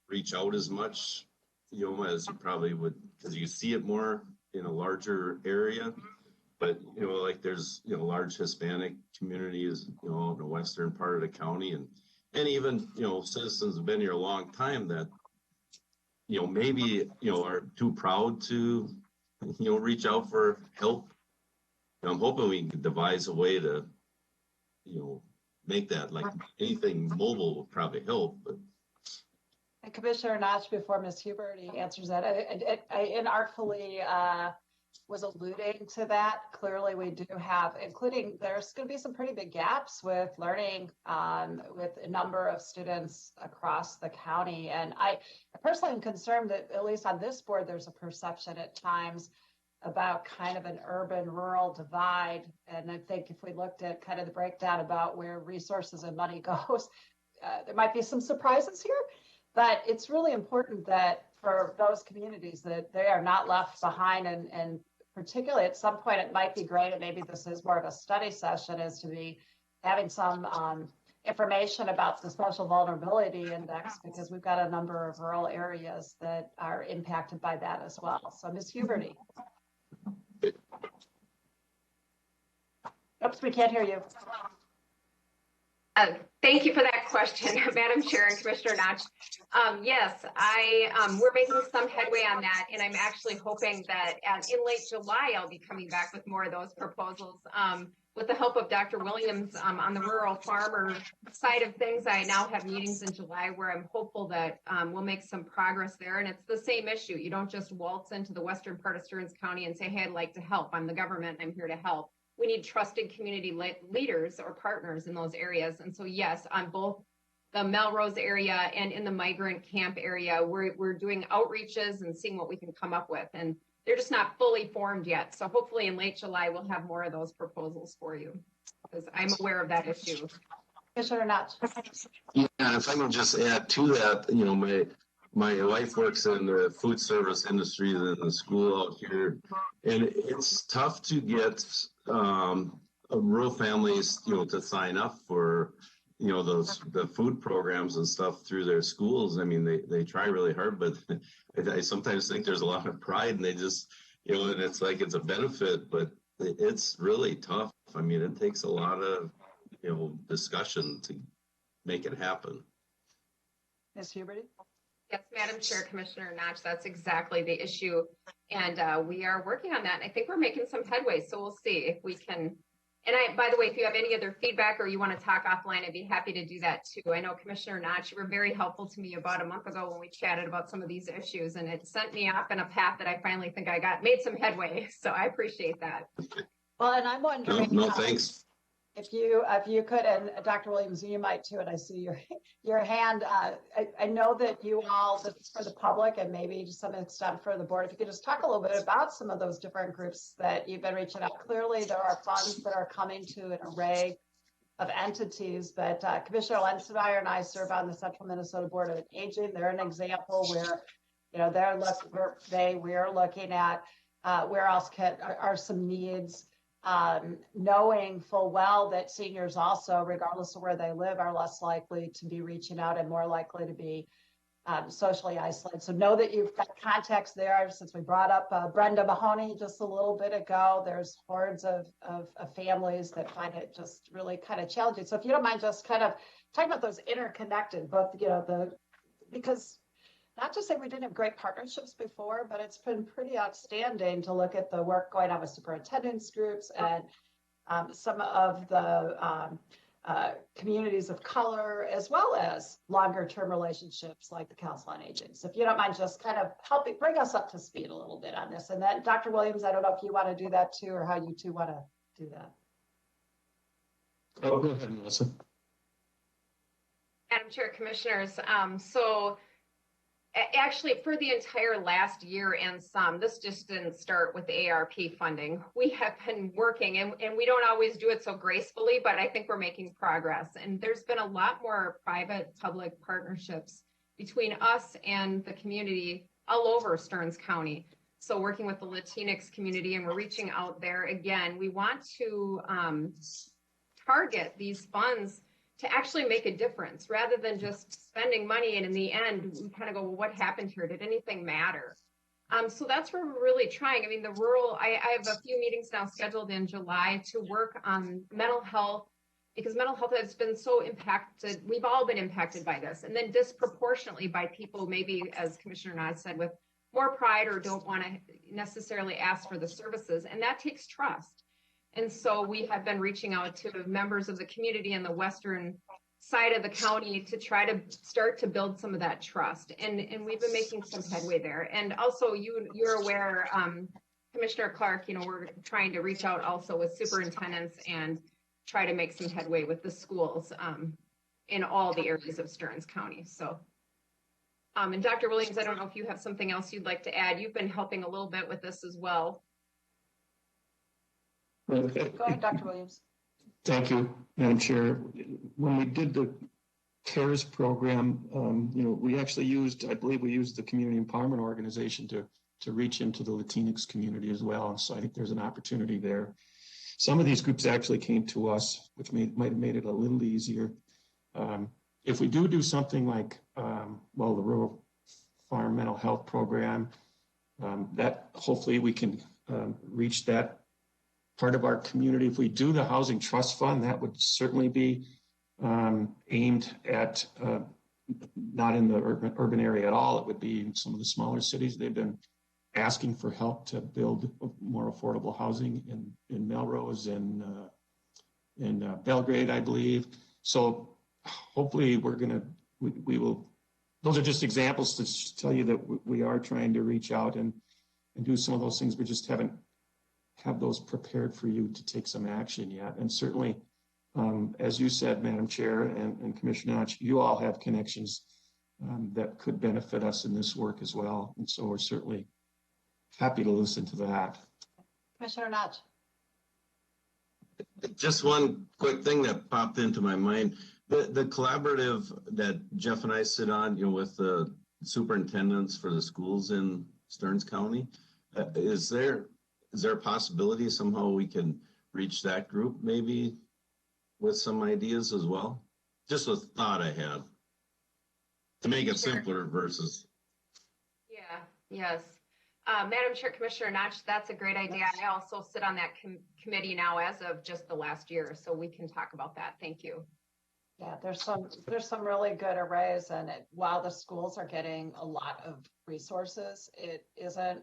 Speaker 5: reach out as much, as you probably would, because you see it more in a larger area. But, like there's, large Hispanic communities, in the western part of the county. And even, citizens have been here a long time that, maybe, are too proud to, reach out for help. I'm hoping we can devise a way to, make that, like anything mobile would probably help, but.
Speaker 1: And Commissioner Notch, before Ms. Huberty answers that, I inartfully was alluding to that. Clearly, we do have, including, there's going to be some pretty big gaps with learning with a number of students across the county. And I personally am concerned that, at least on this board, there's a perception at times about kind of an urban-rural divide. And I think if we looked at kind of the breakdown about where resources and money goes, there might be some surprises here. But it's really important that for those communities that they are not left behind, and particularly at some point it might be great, and maybe this is more of a study session, is to be having some information about the social vulnerability index, because we've got a number of rural areas that are impacted by that as well. So Ms. Huberty. Oops, we can't hear you.
Speaker 8: Thank you for that question, Madam Chair and Commissioner Notch. Yes, we're making some headway on that, and I'm actually hoping that in late July, I'll be coming back with more of those proposals. With the help of Dr. Williams on the rural farmer side of things, I now have meetings in July where I'm hopeful that we'll make some progress there. And it's the same issue. You don't just waltz into the western part of Stearns County and say, hey, I'd like to help. I'm the government. I'm here to help. We need trusted community leaders or partners in those areas. And so, yes, on both the Melrose area and in the migrant camp area, we're doing outreaches and seeing what we can come up with. And they're just not fully formed yet. So hopefully in late July, we'll have more of those proposals for you, because I'm aware of that issue.
Speaker 1: Commissioner Notch.
Speaker 5: Yeah, if I can just add to that, my wife works in the food service industry in the school out here, and it's tough to get rural families, to sign up for, the food programs and stuff through their schools. I mean, they try really hard, but I sometimes think there's a lot of pride, and they just, and it's like it's a benefit, but it's really tough. I mean, it takes a lot of, discussion to make it happen.
Speaker 1: Ms. Huberty?
Speaker 8: Yes, Madam Chair, Commissioner Notch, that's exactly the issue. And we are working on that. And I think we're making some headway. So we'll see if we can. And by the way, if you have any other feedback or you want to talk offline, I'd be happy to do that too. I know Commissioner Notch, you were very helpful to me about a month ago when we chatted about some of these issues, and it sent me off in a path that I finally think I made some headway. So I appreciate that.
Speaker 1: Well, and I'm wondering.
Speaker 5: No, thanks.
Speaker 1: If you could, and Dr. Williams, you might too, and I see your hand. I know that you all, for the public and maybe to some extent for the board, if you could just talk a little bit about some of those different groups that you've been reaching out. Clearly, there are funds that are coming to an array of entities, but Commissioner Lenzenmeyer and I serve on the Central Minnesota Board of Aging. They're an example where You know, we're looking at where else are some needs, knowing full well that seniors also, regardless of where they live, are less likely to be reaching out and more likely to be socially isolated. So know that you've got context there. Since we brought up Brenda Mahoney just a little bit ago, there's hordes of families that find it just really kind of challenging. So if you don't mind just kind of talking about those interconnected, both, you know, because not to say we didn't have great partnerships before, but it's been pretty outstanding to look at the work going on with superintendents groups and some of the communities of color, as well as longer term relationships like the Council on Aging. So if you don't mind just kind of helping bring us up to speed a little bit on this. And then Dr. Williams, I don't know if you want to do that too, or how you two want to do that.
Speaker 6: Oh, go ahead, Melissa.
Speaker 8: Madam Chair, Commissioners, actually, for the entire last year and some, this just didn't start with ARP funding. We have been working, and we don't always do it so gracefully, but I think we're making progress. And there's been a lot more private-public partnerships between us and the community all over Stearns County. So working with the Latinx community, and we're reaching out there again. We want to target these funds to actually make a difference rather than just spending money. And in the end, we kind of go, well, what happened here? Did anything matter? So that's where we're really trying. I mean, I have a few meetings now scheduled in July to work on mental health, because mental health has been so impacted. We've all been impacted by this, and then disproportionately by people, maybe as Commissioner Nod said, with more pride or don't want to necessarily ask for the services. And that takes trust. And so we have been reaching out to members of the community in the western side of the county to try to start to build some of that trust. And we've been making some headway there. And also you're aware, Commissioner Clark, you know, we're trying to reach out also with superintendents and try to make some headway with the schools in all the areas of Stearns County. So, and Dr. Williams, I don't know if you have something else you'd like to add. You've been helping a little bit with this as well.
Speaker 1: Go ahead, Dr. Williams.
Speaker 6: Thank you, Madam Chair. When we did the CARES program, you know, we actually I believe we used the Community Empowerment Organization to reach into the Latinx community as well. So I think there's an opportunity there. Some of these groups actually came to us, which might have made it a little easier. If we do something like, well, the Rural Farm Mental Health Program, that hopefully we can reach that part of our community. If we do the Housing Trust Fund, that would certainly be aimed at not in the urban area at all. It would be in some of the smaller cities. They've been asking for help to build more affordable housing in Melrose and in Belgrade, I believe. So hopefully we will, those are just examples to tell you that we are trying to reach out and do some of those things. We just haven't have those prepared for you to take some action yet. And certainly, as you said, Madam Chair and Commissioner Notch, you all have connections that could benefit us in this work as well. And so we're certainly happy to listen to that.
Speaker 1: Commissioner Notch.
Speaker 5: Just one quick thing that popped into my mind. The collaborative that Jeff and I sit on, you know, with the superintendents for the schools in Stearns County, is there a possibility somehow we can reach that group maybe with some ideas as well? Just a thought I had to make it simpler versus.
Speaker 8: Yeah, yes. Madam Chair, Commissioner Notch, that's a great idea. I also sit on that committee now as of just the last year, so we can talk about that. Thank you.
Speaker 1: Yeah, there's some really good arrays, and while the schools are getting a lot of resources, it isn't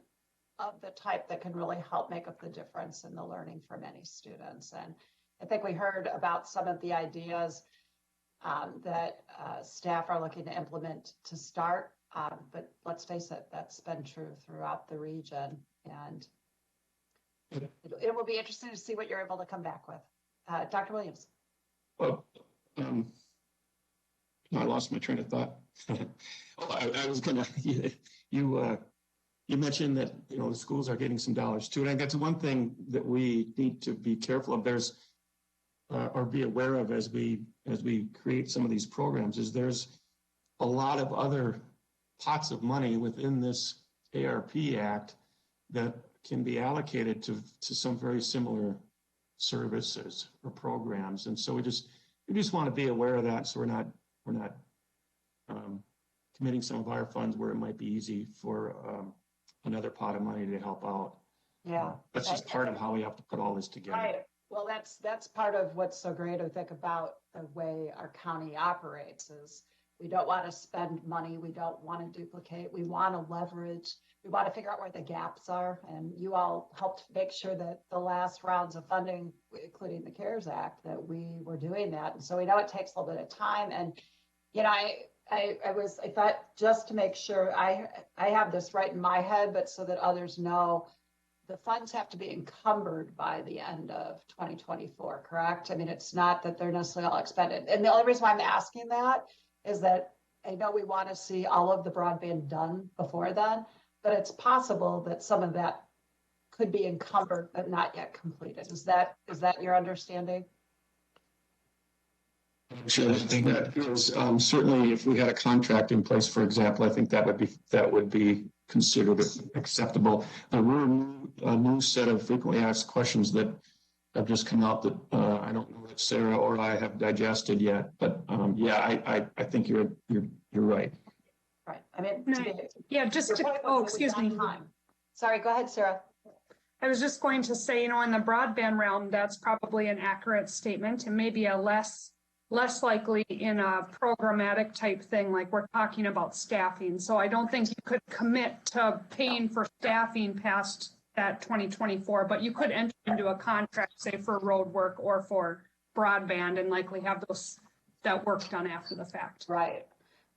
Speaker 1: of the type that can really help make up the difference in the learning for many students. And I think we heard about some of the ideas that staff are looking to implement to start, but let's face it, that's been true throughout the region, and it will be interesting to see what you're able to come back with. Dr. Williams.
Speaker 6: Well, I lost my train of thought. I was gonna, you mentioned that, you know, the schools are getting some dollars too. And that's one thing that we need to be careful of. There's, or be aware of as we create some of these programs, is there's a lot of other pots of money within this ARP Act that can be allocated to some very similar services or programs. And so we just want to be aware of that, so we're not committing some of our funds where it might be easy for another pot of money to help out.
Speaker 1: Yeah.
Speaker 6: That's just part of how we have to put all this together.
Speaker 1: Right. Well, that's part of what's so great, I think, about the way our county operates is we don't want to spend money. We don't want to duplicate. We want to leverage. We want to figure out where the gaps are. And you all helped make sure that the last rounds of funding, including the CARES Act, that we were doing that. And so we know it takes a little bit of time. And, you know, I thought just to make sure I have this right in my head, but so that others know, the funds have to be encumbered by the end of 2024, correct? I mean, it's not that they're necessarily all expended. And the only reason why I'm asking that is that I know we want to see all of the broadband done before then, but it's possible that some of that could be encumbered but not yet completed. Is that your understanding?
Speaker 6: Sure, I think that is certainly if we had a contract in place, for example, I think that would be considered acceptable. We're a new set of frequently asked questions that have just come out that I don't know that Sarah or I have digested yet, but yeah, I think you're right.
Speaker 1: Right. I mean,
Speaker 10: Yeah, just to, excuse me.
Speaker 1: Sorry, go ahead, Sarah.
Speaker 10: I was just going to say, in the broadband realm, that's probably an accurate statement and maybe a less likely in a programmatic type thing, like we're talking about staffing. So I don't think you could commit to paying for staffing past that 2024, but you could enter into a contract, say for road work or for broadband, and likely have that work done after the fact.
Speaker 1: Right.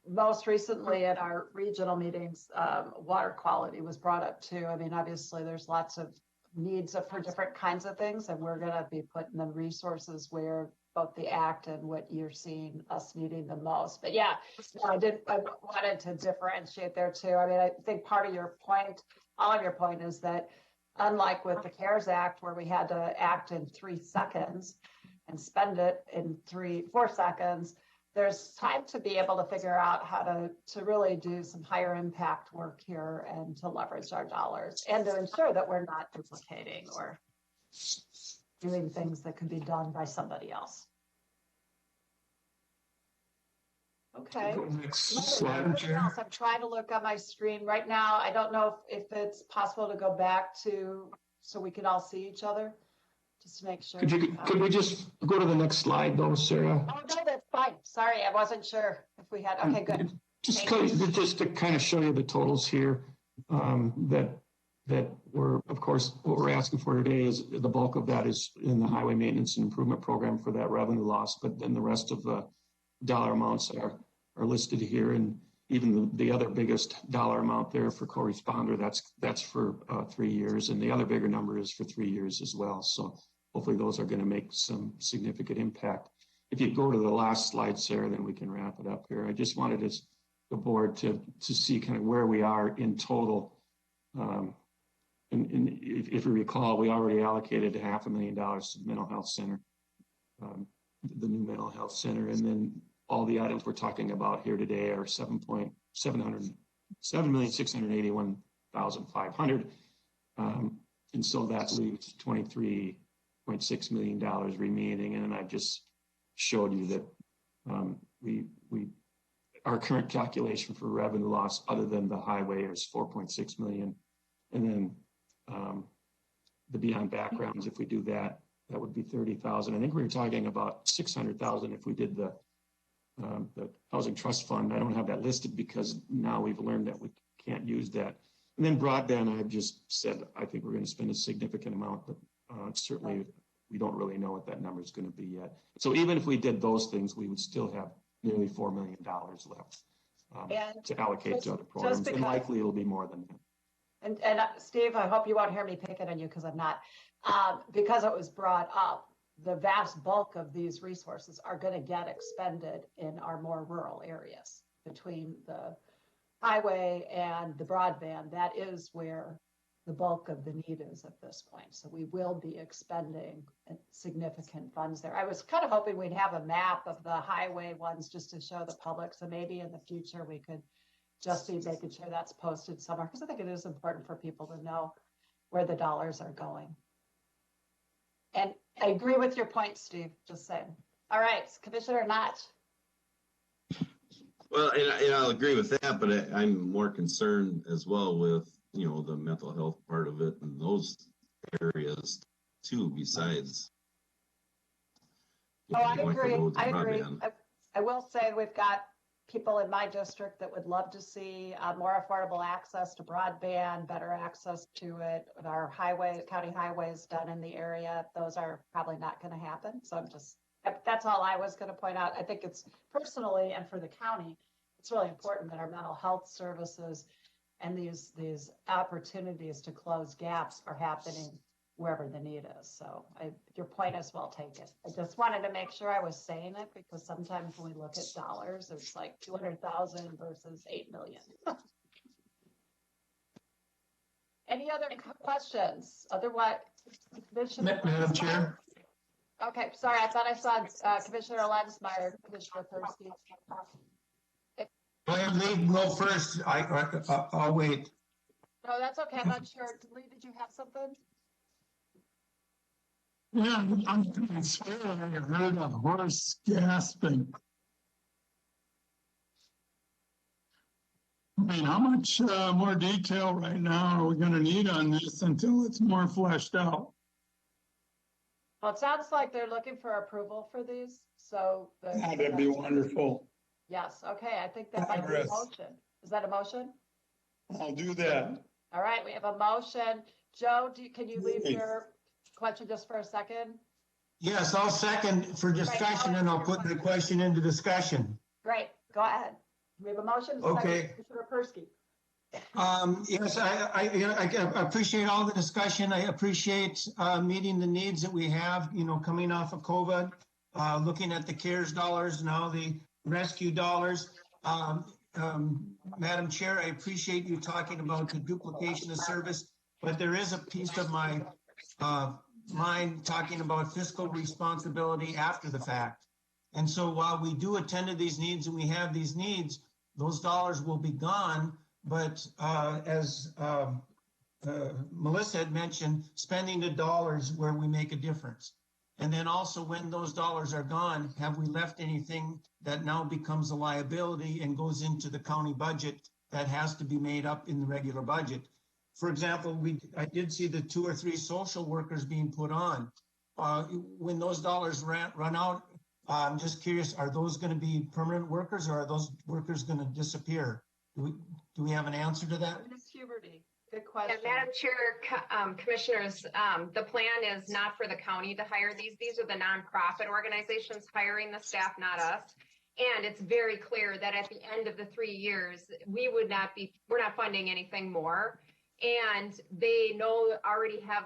Speaker 1: Most recently at our regional meetings, water quality was brought up too. I mean, obviously there's lots of needs for different kinds of things, and we're going to be putting the resources where both the act and what you're seeing us needing the most. But yeah, I wanted to differentiate there too. I mean, I think part of your point, all of your point is that unlike with the CARES Act, where we had to act in 3 seconds and spend it in 4 seconds, there's time to be able to figure out how to really do some higher impact work here and to leverage our dollars and to ensure that we're not duplicating or doing things that could be done by somebody else. Okay.
Speaker 6: Next slide, Chair.
Speaker 1: I'm trying to look on my screen right now. I don't know if it's possible to go back to so we can all see each other, just to make sure.
Speaker 6: Could we just go to the next slide though, Sarah?
Speaker 1: Oh, no, that's fine. Sorry, I wasn't sure if we had. Okay, good.
Speaker 6: Just to kind of show you the totals here, that we're, of course, what we're asking for today is the bulk of that is in the highway maintenance and improvement program for that revenue loss, but then the rest of the dollar amounts are listed here, and even the other biggest dollar amount there for co-responder, that's for 3 years, and the other bigger number is for 3 years as well. So hopefully those are going to make some significant impact. If you go to the last slide, Sarah, then we can wrap it up here. I just wanted the board to see kind of where we are in total. And if you recall, we already allocated $500,000 to the mental health center, the new mental health center, and then all the items we're talking about here today are $7,681,500, and so that leaves $23.6 million remaining. And I just showed you that our current calculation for revenue loss, other than the highway, is 4.6 million, and then the beyond backgrounds, if we do that would be 30,000. I think we were talking about 600,000 if we did the housing trust fund. I don't have that listed because now we've learned that we can't use that. And then broadband, I've just said I think we're going to spend a significant amount, but certainly we don't really know what that number is going to be yet. So even if we did those things, we would still have nearly $4 million left to allocate to other programs, and likely it'll be more than that.
Speaker 1: And Steve, I hope you won't hear me picking on you because I'm not. Because it was brought up, the vast bulk of these resources are going to get expended in our more rural areas between the highway and the broadband. That is where the bulk of the need is at this point. So we will be expending significant funds there. I was kind of hoping we'd have a map of the highway ones just to show the public. So maybe in the future we could just be making sure that's posted somewhere, because I think it is important for people to know where the dollars are going. And I agree with your point, Steve, just saying. All right, Commissioner Knott.
Speaker 5: Well, and I'll agree with that, but I'm more concerned as well with, you know, the mental health part of it and those areas too, besides.
Speaker 1: Oh, I
Speaker 5: going for
Speaker 1: agree.
Speaker 5: roads and
Speaker 1: I agree.
Speaker 5: broadband.
Speaker 1: I will say we've got people in my district that would love to see more affordable access to broadband, better access to it. With our county highways done in the area, those are probably not going to happen. So that's all I was going to point out. I think it's personally and for the county, it's really important that our mental health services and these opportunities to close gaps are happening wherever the need is. So your point is well taken. I just wanted to make sure I was saying it, because sometimes when we look at dollars, it's like 200,000 versus 8 million. Any other questions? Otherwise,
Speaker 6: Madam Chair.
Speaker 1: Okay, sorry, I thought I saw Commissioner Lensmeyer, Commissioner Persky.
Speaker 2: Lee, go first. I'll wait.
Speaker 1: No, that's okay. I'm not sure. Lee, did you have something?
Speaker 12: Yeah, I swear I heard a horse gasping. I mean, how much more detail right now are we going to need on this until it's more fleshed out?
Speaker 1: Well, it sounds like they're looking for approval for these, so.
Speaker 12: That'd be wonderful.
Speaker 1: Yes, okay, I think that might be a motion. Is that a motion?
Speaker 12: I'll do that.
Speaker 1: All right, we have a motion. Joe, can you leave your question just for a second?
Speaker 2: Yes, I'll second for discussion, and I'll put the question into discussion.
Speaker 1: Great, go ahead. We have a motion.
Speaker 2: Okay.
Speaker 1: Commissioner Persky.
Speaker 2: Yes, I appreciate all the discussion. I appreciate meeting the needs that we have, you know, coming off of COVID, looking at the CARES dollars, now the rescue dollars. Madam Chair, I appreciate you talking about the duplication of service, but there is a piece of my mind talking about fiscal responsibility after the fact. And so while we do attend to these needs and we have these needs, those dollars will be gone. But as Melissa had mentioned, spending the dollars where we make a difference. And then also when those dollars are gone, have we left anything that now becomes a liability and goes into the county budget that has to be made up in the regular budget? For example, I did see the 2 or 3 social workers being put on. When those dollars run out, I'm just curious, are those going to be permanent workers, or are those workers going to disappear? Do we have an answer to that?
Speaker 1: Ms. Huberty, good question.
Speaker 8: Yeah, Madam Chair, Commissioners, the plan is not for the county to hire these. These are the nonprofit organizations hiring the staff, not us. And it's very clear that at the end of the 3 years, we're not funding anything more. And they already have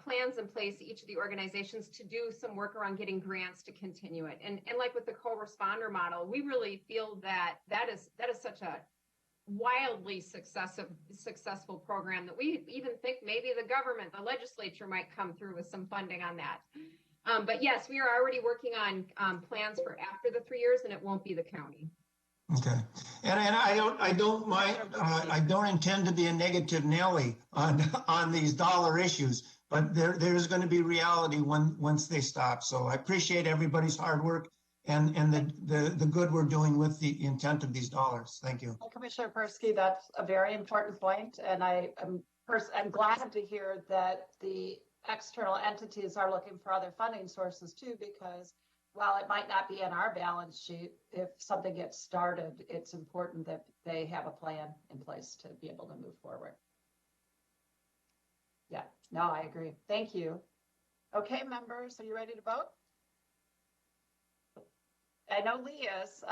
Speaker 8: plans in place, each of the organizations, to do some work around getting grants to continue it. And like with the co-responder model, we really feel that is such a wildly successful program that we even think maybe the government, the legislature might come through with some funding on that. But yes, we are already working on plans for after the 3 years, and it won't be the county.
Speaker 2: Okay, and I don't mind. I don't intend to be a negative Nelly on these dollar issues, but there's going to be reality once they stop. So I appreciate everybody's hard work and the good we're doing with the intent of these dollars. Thank you.
Speaker 1: Well, Commissioner Persky, that's a very important point, and I'm glad to hear that the external entities are looking for other funding sources too, because while it might not be in our balance sheet, if something gets started, it's important that they have a plan in place to be able to move forward. Yeah, no, I agree. Thank you. Okay, members, are you ready to vote? I know Lee is.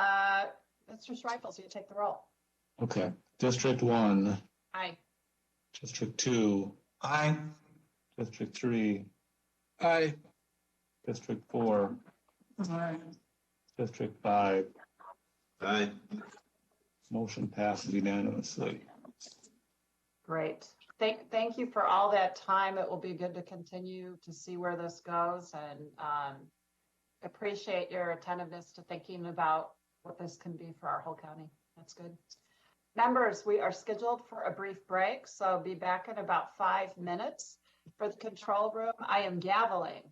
Speaker 1: Mr. Schreifels, you take the roll.
Speaker 4: Okay. District 1.
Speaker 1: Aye.
Speaker 4: District 2.
Speaker 2: Aye.
Speaker 4: District 3.
Speaker 7: Aye.
Speaker 4: District 4.
Speaker 12: Aye.
Speaker 4: District 5.
Speaker 5: Aye.
Speaker 4: Motion passes unanimously.
Speaker 1: Great. Thank you for all that time. It will be good to continue to see where this goes, and appreciate your attentiveness to thinking about what this can be for our whole county. That's good. Members, we are scheduled for a brief break, so be back in about 5 minutes. For the control room, I am gaveling.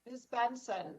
Speaker 1: Ms. Benson,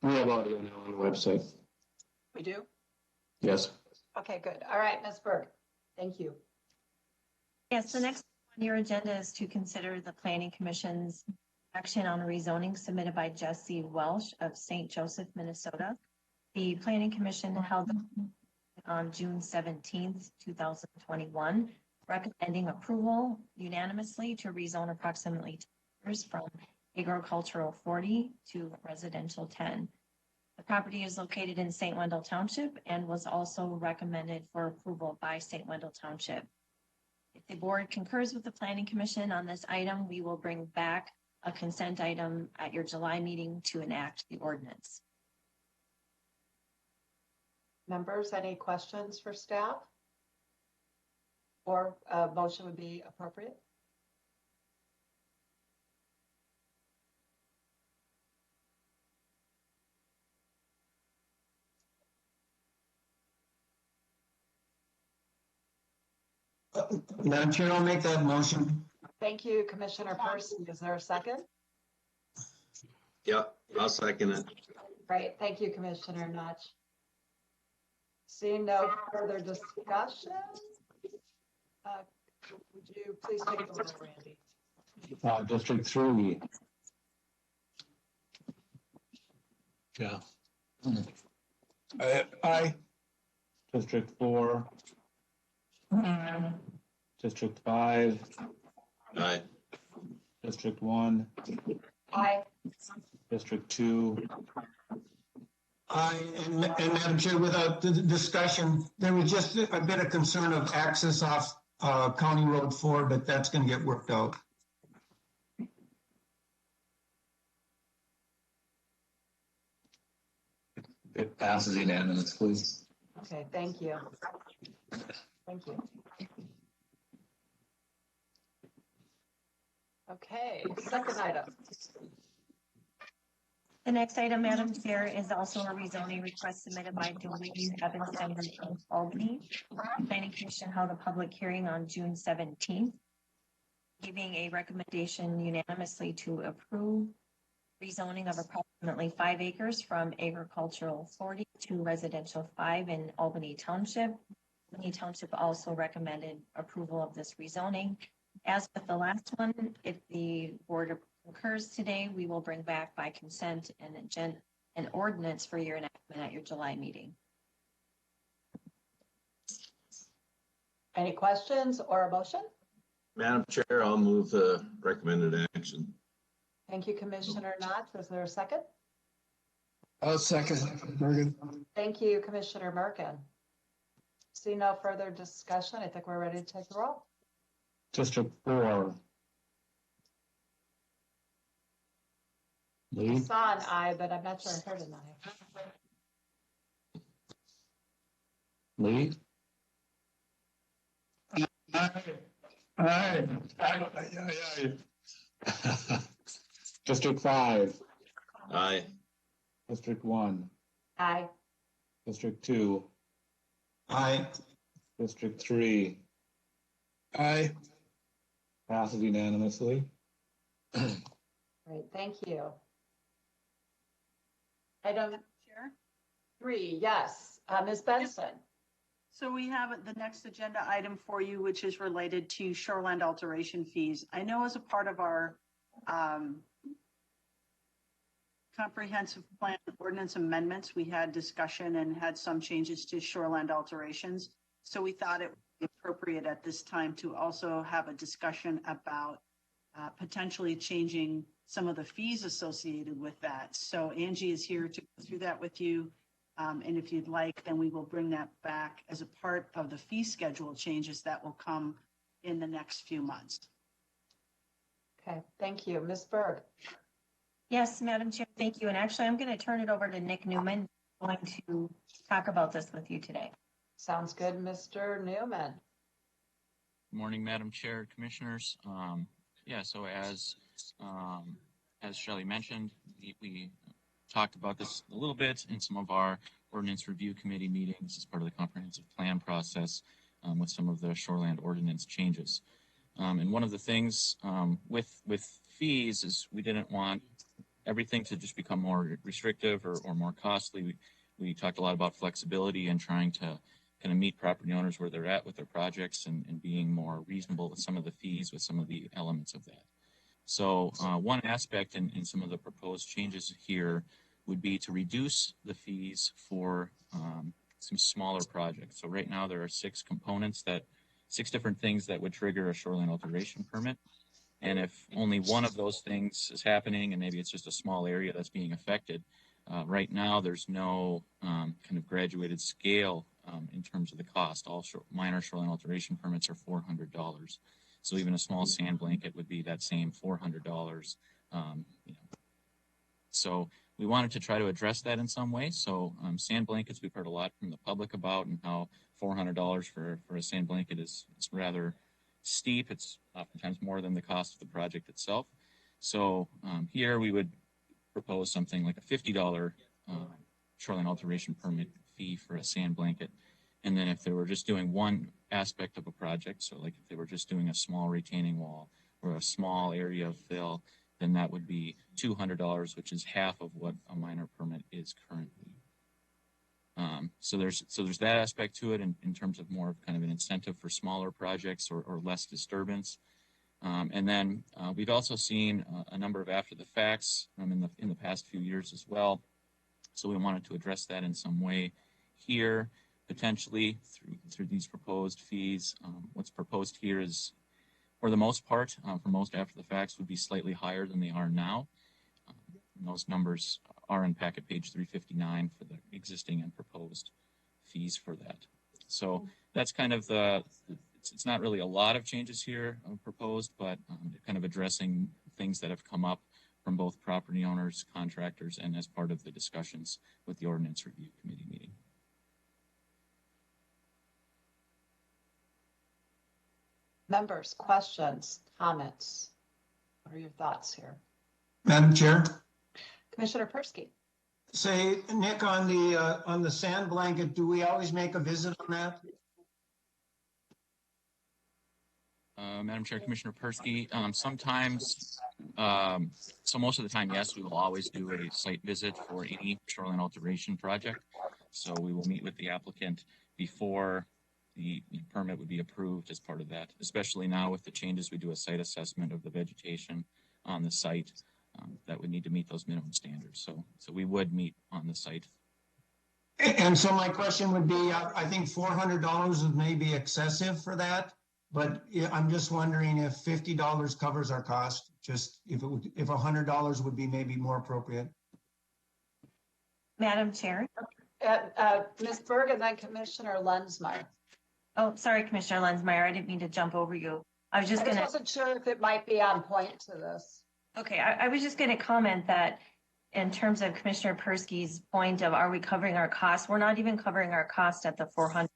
Speaker 6: We have audio now on the website.
Speaker 1: We do?
Speaker 6: Yes.
Speaker 1: Okay, good. All right, Ms. Berg. Thank you.
Speaker 13: Yes, the next on your agenda is to consider the Planning Commission's action on a rezoning submitted by Jesse Welsh of St. Joseph, Minnesota. The Planning Commission held on June 17th, 2021, recommending approval unanimously to rezone approximately 10 acres from agricultural 40 to residential 10. The property is located in St. Wendell Township and was also recommended for approval by St. Wendell Township. If the board concurs with the Planning Commission on this item, we will bring back a consent item at your July meeting to enact the ordinance.
Speaker 1: Members, any questions for staff? Or a motion would be appropriate?
Speaker 2: Madam Chair, I'll make that motion.
Speaker 1: Thank you, Commissioner Percy. Is there a second?
Speaker 5: Yeah, I'll second it.
Speaker 1: Great. Thank you, Commissioner Notch. Seeing no further discussion, would you please take the roll, Randy?
Speaker 4: District 3. Yeah.
Speaker 12: Aye.
Speaker 4: District 4. District 5.
Speaker 5: Aye.
Speaker 4: District 1.
Speaker 1: Aye.
Speaker 4: District 2.
Speaker 2: And Madam Chair, without the discussion, there was just a bit of concern of access off County Road 4, but that's going to get worked out.
Speaker 4: It passes unanimously.
Speaker 1: Okay, thank you. Thank you. Okay, second item.
Speaker 13: The next item, Madam Chair, is also a rezoning request submitted by Dwayne Evanston of Albany. The Planning Commission held a public hearing on June 17th, giving a recommendation unanimously to approve rezoning of approximately 5 acres from agricultural 40 to residential 5 in Albany Township. Albany Township also recommended approval of this rezoning. As with the last one, if the board concurs today, we will bring back by consent an ordinance for your enactment at your July meeting.
Speaker 1: Any questions or a motion?
Speaker 5: Madam Chair, I'll move the recommended action.
Speaker 1: Thank you, Commissioner Knott. Is there a second?
Speaker 7: I'll second, Morgan.
Speaker 1: Thank you, Commissioner Merkin. See no further discussion. I think we're ready to take the roll.
Speaker 4: District 4. Lee?
Speaker 1: Hassan, aye, but I'm not sure I heard an aye.
Speaker 4: Lee?
Speaker 12: Aye. Aye.
Speaker 4: District 5.
Speaker 5: Aye.
Speaker 4: District 1.
Speaker 1: Aye.
Speaker 4: District 2.
Speaker 2: Aye.
Speaker 4: District 3.
Speaker 7: Aye.
Speaker 4: Passes unanimously.
Speaker 1: Great, thank you. Item
Speaker 14: Chair?
Speaker 1: 3, yes. Ms. Benson.
Speaker 14: So we have the next agenda item for you, which is related to shoreland alteration fees. I know as a part of our comprehensive plan ordinance amendments, we had discussion and had some changes to shoreland alterations. So we thought it would be appropriate at this time to also have a discussion about potentially changing some of the fees associated with that. So Angie is here to go through that with you. And if you'd like, then we will bring that back as a part of the fee schedule changes that will come in the next few months.
Speaker 1: Okay, thank you. Ms. Berg.
Speaker 13: Yes, Madam Chair, thank you. And actually, I'm going to turn it over to Nick Newman, who's going to talk about this with you today.
Speaker 1: Sounds good, Mr. Newman.
Speaker 15: Good morning, Madam Chair, Commissioners. So as Shelley mentioned, we talked about this a little bit in some of our ordinance review committee meetings as part of the comprehensive plan process with some of the shoreland ordinance changes. And one of the things with fees is we didn't want everything to just become more restrictive or more costly. We talked a lot about flexibility and trying to kind of meet property owners where they're at with their projects and being more reasonable with some of the fees, with some of the elements of that. So one aspect in some of the proposed changes here would be to reduce the fees for some smaller projects. So right now there are six different things that would trigger a shoreline alteration permit. And if only one of those things is happening, and maybe it's just a small area that's being affected, right now there's no kind of graduated scale in terms of the cost. All minor shoreline alteration permits are $400. So even a small sand blanket would be that same $400. So we wanted to try to address that in some way. So sand blankets, we've heard a lot from the public about, and how $400 for a sand blanket is rather steep. It's oftentimes more than the cost of the project itself. So here we would propose something like a $50 shoreline alteration permit fee for a sand blanket. And then if they were just doing one aspect of a project, so like if they were just doing a small retaining wall or a small area of fill, then that would be $200, which is half of what a minor permit is currently. So there's that aspect to it in terms of more of kind of an incentive for smaller projects or less disturbance. And then we've also seen a number of after the facts in the past few years as well. So we wanted to address that in some way here, potentially through these proposed fees. What's proposed here is, for the most part, for most after the facts, would be slightly higher than they are now. Those numbers are in packet page 359 for the existing and proposed fees for that. So that's kind of it's not really a lot of changes here proposed, but kind of addressing things that have come up from both property owners, contractors, and as part of the discussions with the Ordinance Review Committee meeting.
Speaker 1: Members, questions, comments? What are your thoughts here?
Speaker 2: Madam Chair?
Speaker 1: Commissioner Persky?
Speaker 2: Say, Nick, on the sand blanket, do we always make a visit on that?
Speaker 15: Madam Chair, Commissioner Persky, sometimes, so most of the time, yes, we will always do a site visit for any shoreline alteration project. So we will meet with the applicant before the permit would be approved as part of that. Especially now with the changes, we do a site assessment of the vegetation on the site that would need to meet those minimum standards. So we would meet on the site.
Speaker 2: And so my question would be, I think $400 is maybe excessive for that, but I'm just wondering if $50 covers our cost, just if $100 would be maybe more appropriate.
Speaker 13: Madam Chair.
Speaker 1: Ms. Berg and then Commissioner Lensmeyer.
Speaker 13: Oh, sorry, Commissioner Lensmeyer, I didn't mean to jump over you. I was just
Speaker 1: I wasn't sure if it might be on point to this.
Speaker 13: Okay, I was just going to comment that in terms of Commissioner Persky's point of, are we covering our costs? We're not even covering our cost at the $400.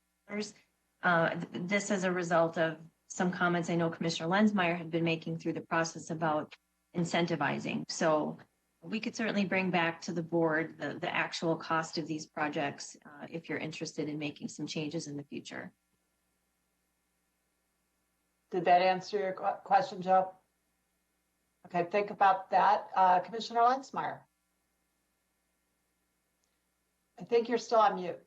Speaker 13: This is a result of some comments I know Commissioner Lensmeyer had been making through the process about incentivizing. So we could certainly bring back to the board the actual cost of these projects if you're interested in making some changes in the future.
Speaker 1: Did that answer your question, Joe? Okay, think about that. Commissioner Lensmeyer. I think you're still on mute.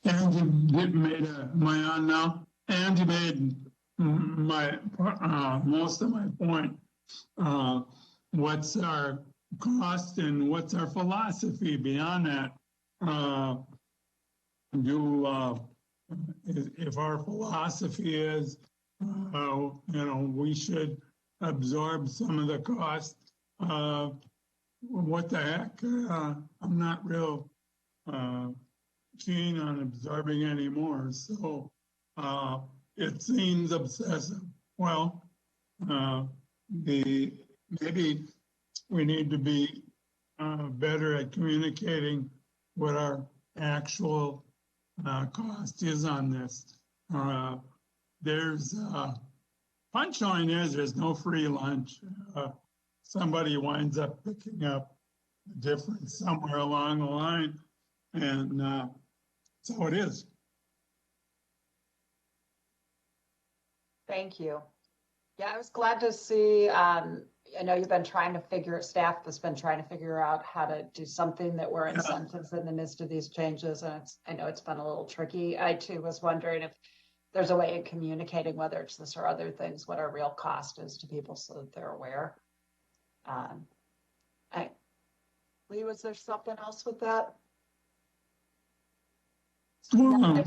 Speaker 12: Angie am I on now? Angie made my most of my point. What's our cost and what's our philosophy beyond that? If our philosophy is, we should absorb some of the cost, what the heck? I'm not real keen on absorbing anymore. So it seems obsessive. Well, maybe we need to be better at communicating what our actual cost is on this. There's punchline is there's no free lunch. Somebody winds up picking up the difference somewhere along the line, and that's how it is.
Speaker 1: Thank you. Yeah, I was glad to see, I know you've been trying to staff has been trying to figure out how to do something that were incentives in the midst of these changes. And I know it's been a little tricky. I too was wondering if there's a way of communicating, whether it's this or other things, what our real cost is to people so that they're aware. Lee, was there something else with that?
Speaker 12: Well,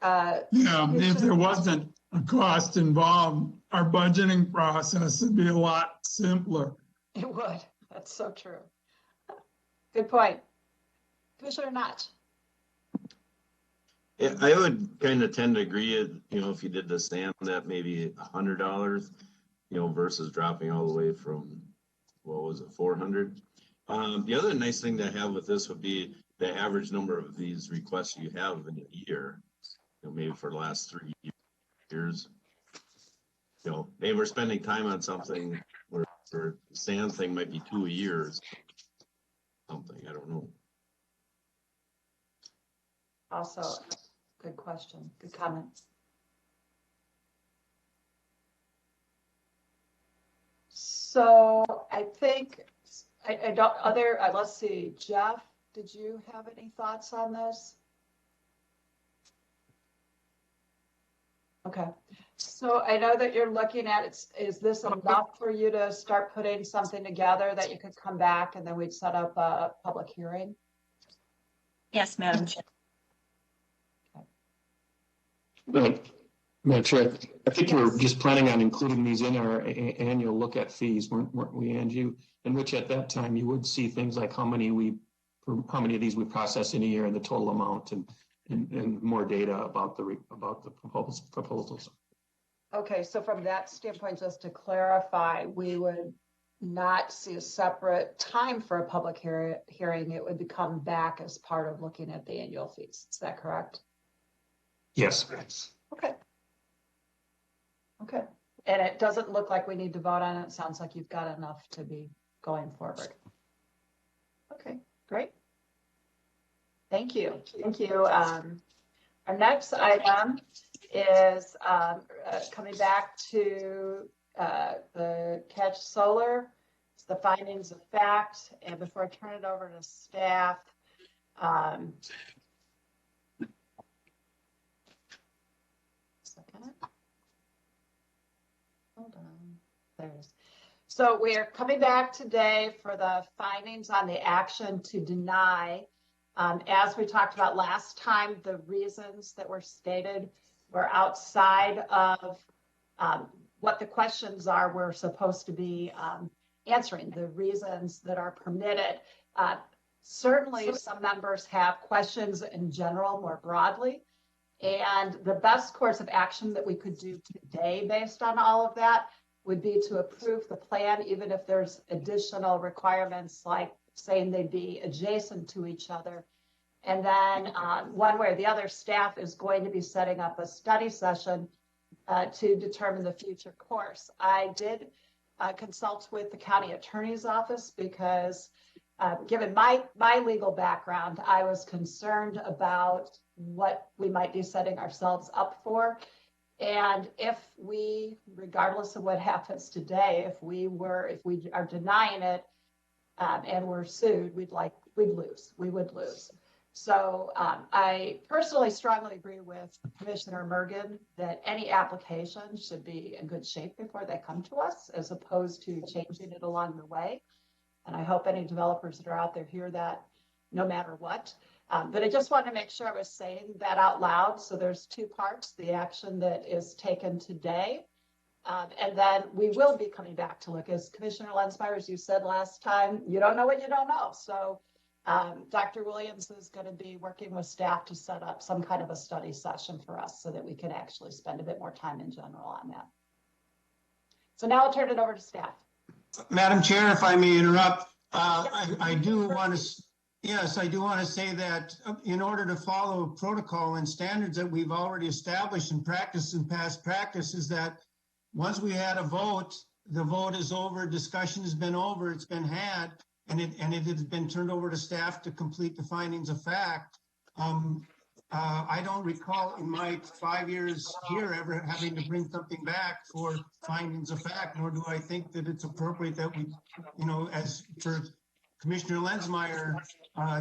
Speaker 12: if there wasn't a cost involved, our budgeting process would be a lot simpler.
Speaker 1: It would. That's so true. Good point. Commissioner Knott.
Speaker 5: Yeah, I would kind of tend to agree, if you did the stamp that maybe $100, versus dropping all the way from, what was it, 400. The other nice thing to have with this would be the average number of these requests you have in a year, maybe for the last 3 years. Maybe we're spending time on something where the sand thing might be 2 years, something, I don't know.
Speaker 1: Also, good question, good comment. So I think I don't let's see, Jeff, did you have any thoughts on this? Okay, so I know that you're looking at it. Is this enough for you to start putting something together that you could come back and then we'd set up a public hearing?
Speaker 13: Yes, Madam Chair.
Speaker 6: Madam Chair, I think we're just planning on including these in our annual look at fees, weren't we, Angie? In which at that time you would see things like how many of these we process in a year and the total amount and more data about the proposals.
Speaker 1: Okay, so from that standpoint, just to clarify, we would not see a separate time for a public hearing. It would come back as part of looking at the annual fees. Is that correct?
Speaker 6: Yes.
Speaker 1: Okay. Okay. And it doesn't look like we need to vote on it. It sounds like you've got enough to be going forward. Okay, great. Thank you. Thank you. Our next item is coming back to the Catch Solar. It's the findings of fact. And before I turn it over to staff, hold on. There it is. So we are coming back today for the findings on the action to deny. As we talked about last time, the reasons that were stated were outside of what the questions are we're supposed to be answering, the reasons that are permitted. Certainly some members have questions in general, more broadly. And the best course of action that we could do today based on all of that would be to approve the plan, even if there's additional requirements like saying they'd be adjacent to each other. And then one way or the other, staff is going to be setting up a study session to determine the future course. I did consult with the county attorney's office because given my legal background, I was concerned about what we might be setting ourselves up for. And if we, regardless of what happens today, if we are denying it and we're sued, we would lose. So I personally strongly agree with Commissioner Mergen that any application should be in good shape before they come to us, as opposed to changing it along the way. And I hope any developers that are out there hear that no matter what. But I just wanted to make sure I was saying that out loud. So there's two parts, the action that is taken today. And then we will be coming back to look, as Commissioner Lensmeyer, as you said last time, you don't know what you don't know. So Dr. Williams is going to be working with staff to set up some kind of a study session for us so that we can actually spend a bit more time in general on that. So now I'll turn it over to staff.
Speaker 2: Madam Chair, if I may interrupt, I do want to. Yes, I do want to say that in order to follow protocol and standards that we've already established in practice and past practice, is that once we had a vote, the vote is over, discussion has been over, it's been had, and it has been turned over to staff to complete the findings of fact. I don't recall in my 5 years here ever having to bring something back for findings of fact, nor do I think that it's appropriate that we, as for Commissioner Lenzmeyer,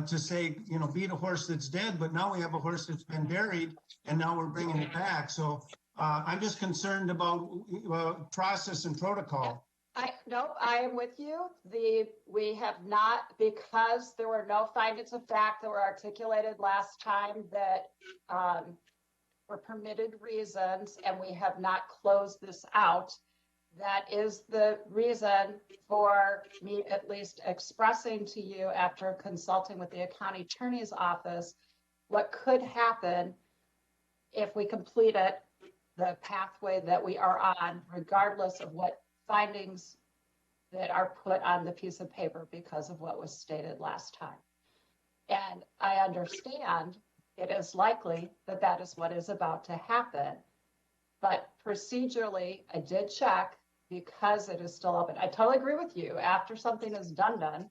Speaker 2: to say, beat a horse that's dead, but now we have a horse that's been buried and now we're bringing it back. So I'm just concerned about process and protocol.
Speaker 1: No, I am with you. We have not, because there were no findings of fact that were articulated last time that were permitted reasons, and we have not closed this out. That is the reason for me at least expressing to you, after consulting with the county attorney's office, what could happen if we complete it, the pathway that we are on, regardless of what findings that are put on the piece of paper because of what was stated last time. And I understand it is likely that that is what is about to happen. But procedurally, I did check because it is still open. I totally agree with you. After something is done,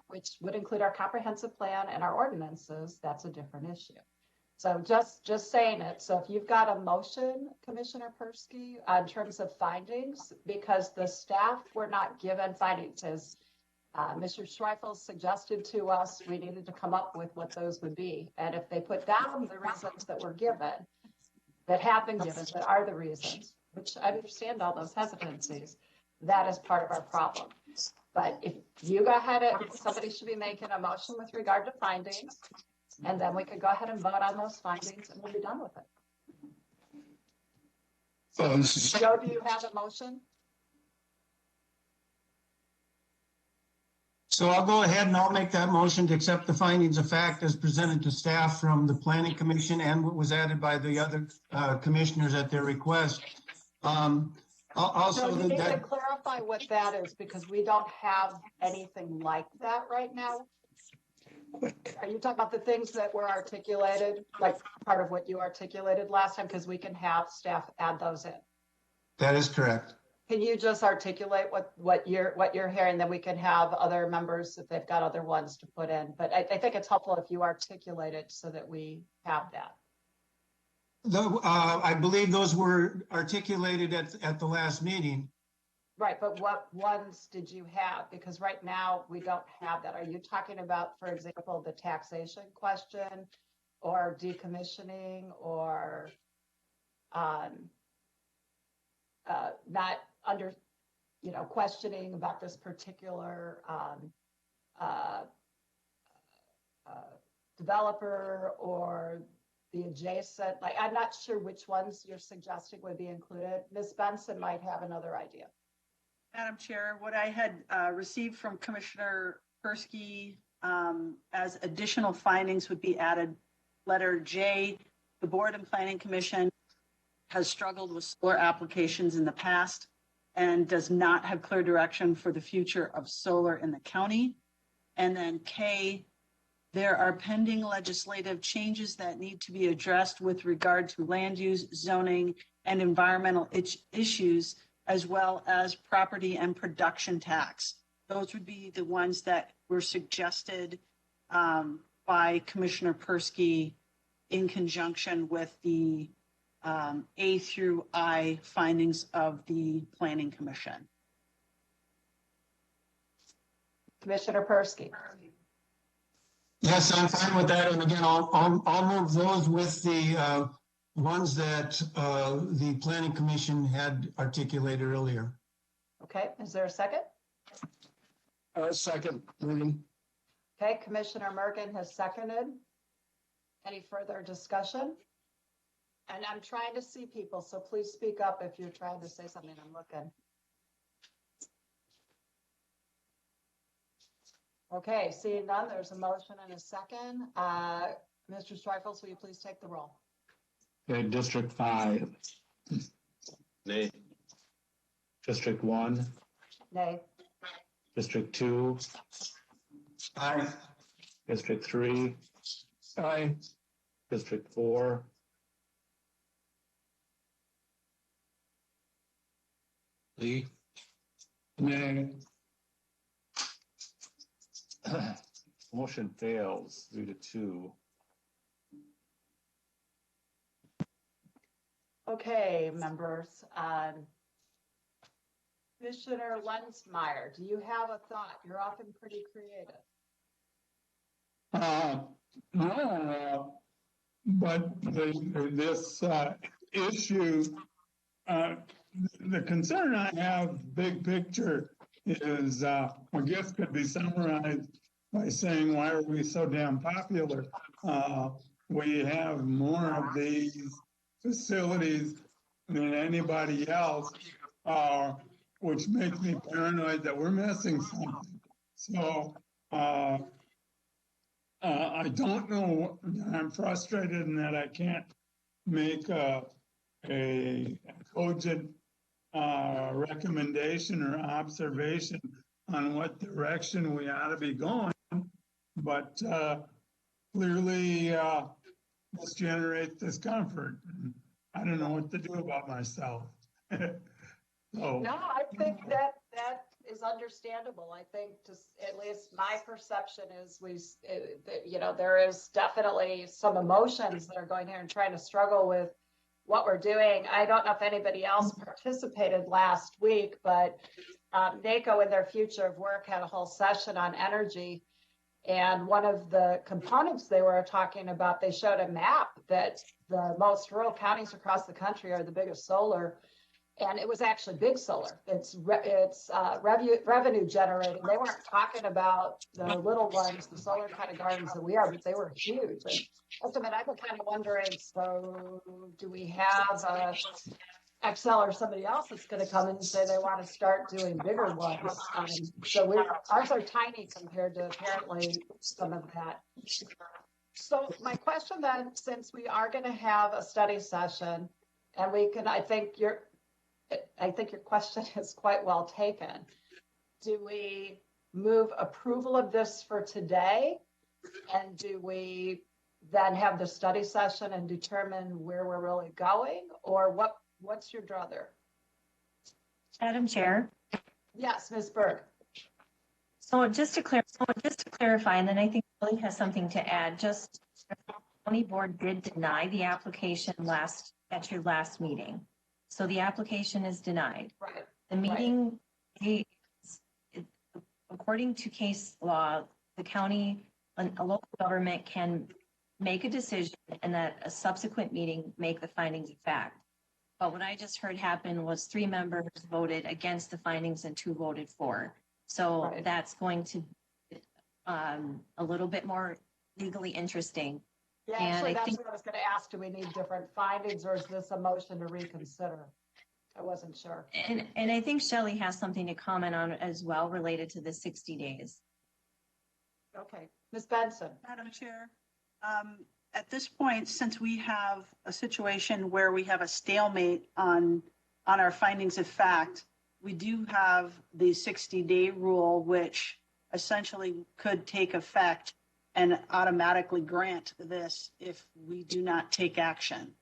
Speaker 1: which would include our comprehensive plan and our ordinances, that's a different issue. So just saying it. So if you've got a motion, Commissioner Persky, in terms of findings, because the staff were not given findings, as Mr. Schreifel suggested to us, we needed to come up with what those would be. And if they put down the reasons that were given, that have been given, that are the reasons, which I understand all those hesitancies, that is part of our problem. But if you go ahead and somebody should be making a motion with regard to findings, and then we could go ahead and vote on those findings and we'll be done with it. So, Joe, do you have a motion?
Speaker 2: So I'll go ahead and I'll make that motion to accept the findings of fact as presented to staff from the Planning Commission and what was added by the other commissioners at their request. Also,
Speaker 1: so you need to clarify what that is, because we don't have anything like that right now. Are you talking about the things that were articulated, like part of what you articulated last time? Because we can have staff add those in.
Speaker 2: That is correct.
Speaker 1: Can you just articulate what you're hearing, then we can have other members if they've got other ones to put in. But I think it's helpful if you articulate it so that we have that.
Speaker 2: I believe those were articulated at the last meeting.
Speaker 1: Right, but what ones did you have? Because right now we don't have that. Are you talking about, for example, the taxation question or decommissioning or not under, questioning about this particular developer or the adjacent, I'm not sure which ones you're suggesting would be included. Ms. Benson might have another idea.
Speaker 14: Madam Chair, what I had received from Commissioner Persky as additional findings would be added. Letter J, the Board and Planning Commission has struggled with solar applications in the past and does not have clear direction for the future of solar in the county. And then K, there are pending legislative changes that need to be addressed with regard to land use, zoning, and environmental issues, as well as property and production tax. Those would be the ones that were suggested by Commissioner Persky in conjunction with the A through I findings of the Planning Commission.
Speaker 1: Commissioner Persky.
Speaker 2: Yes, I'm fine with that. And again, I'll move those with the ones that the Planning Commission had articulated earlier.
Speaker 1: Okay, is there a second?
Speaker 6: Second, Morgan.
Speaker 1: Okay, Commissioner Mergen has seconded. Any further discussion? And I'm trying to see people, so please speak up if you're trying to say something. I'm looking. Okay, seeing none, there's a motion and a second. Mr. Streifels, will you please take the roll?
Speaker 4: Okay, District 5.
Speaker 5: Nay.
Speaker 4: District 1.
Speaker 1: Nay.
Speaker 4: District 2.
Speaker 2: Aye.
Speaker 4: District 3.
Speaker 6: Aye.
Speaker 4: District 4.
Speaker 6: Lee.
Speaker 4: Nay. Motion fails 3-2.
Speaker 1: Okay, members, Commissioner Lensmeyer, do you have a thought? You're often pretty creative.
Speaker 12: No, but this issue, the concern I have, big picture, is, I guess could be summarized by saying, why are we so damn popular? We have more of these facilities than anybody else, which makes me paranoid that we're missing something. So, I don't know, I'm frustrated in that I can't make a cogent recommendation or observation on what direction we ought to be going. But clearly, this generates discomfort. I don't know what to do about myself. So,
Speaker 1: No, I think that is understandable. I think just at least my perception is there is definitely some emotions that are going here and trying to struggle with what we're doing. I don't know if anybody else participated last week, but NACO in their future of work had a whole session on energy. And one of the components they were talking about, they showed a map that the most rural counties across the country are the biggest solar. And it was actually big solar. It's revenue generating. They weren't talking about the little ones, the solar kind of gardens that we are, but they were huge. And ultimately, I've been kind of wondering, so do we have Excel or somebody else that's going to come in and say they want to start doing bigger ones? Ours are tiny compared to apparently some of that. So my question then, since we are going to have a study session, and I think your question is quite well taken. Do we move approval of this for today? And do we then have the study session and determine where we're really going? Or what's your druther?
Speaker 13: Madam Chair.
Speaker 1: Yes, Ms. Berg.
Speaker 13: So just to clarify, and then I think Billy has something to add, just the county board did deny the application at your last meeting. So the application is denied.
Speaker 1: Right.
Speaker 13: The meeting, according to case law, the county, a local government can make a decision and that a subsequent meeting make the findings of fact. But what I just heard happen was 3 members voted against the findings and 2 voted for. So that's going to be a little bit more legally interesting.
Speaker 1: Yeah, actually, that's what I was going to ask. Do we need different findings, or is this a motion to reconsider? I wasn't sure.
Speaker 13: And I think Shelley has something to comment on as well related to the 60 days.
Speaker 1: Okay, Ms. Benson.
Speaker 14: Madam Chair, at this point, since we have a situation where we have a stalemate on our findings of fact, we do have the 60-day rule, which essentially could take effect and automatically grant this if we do not take action.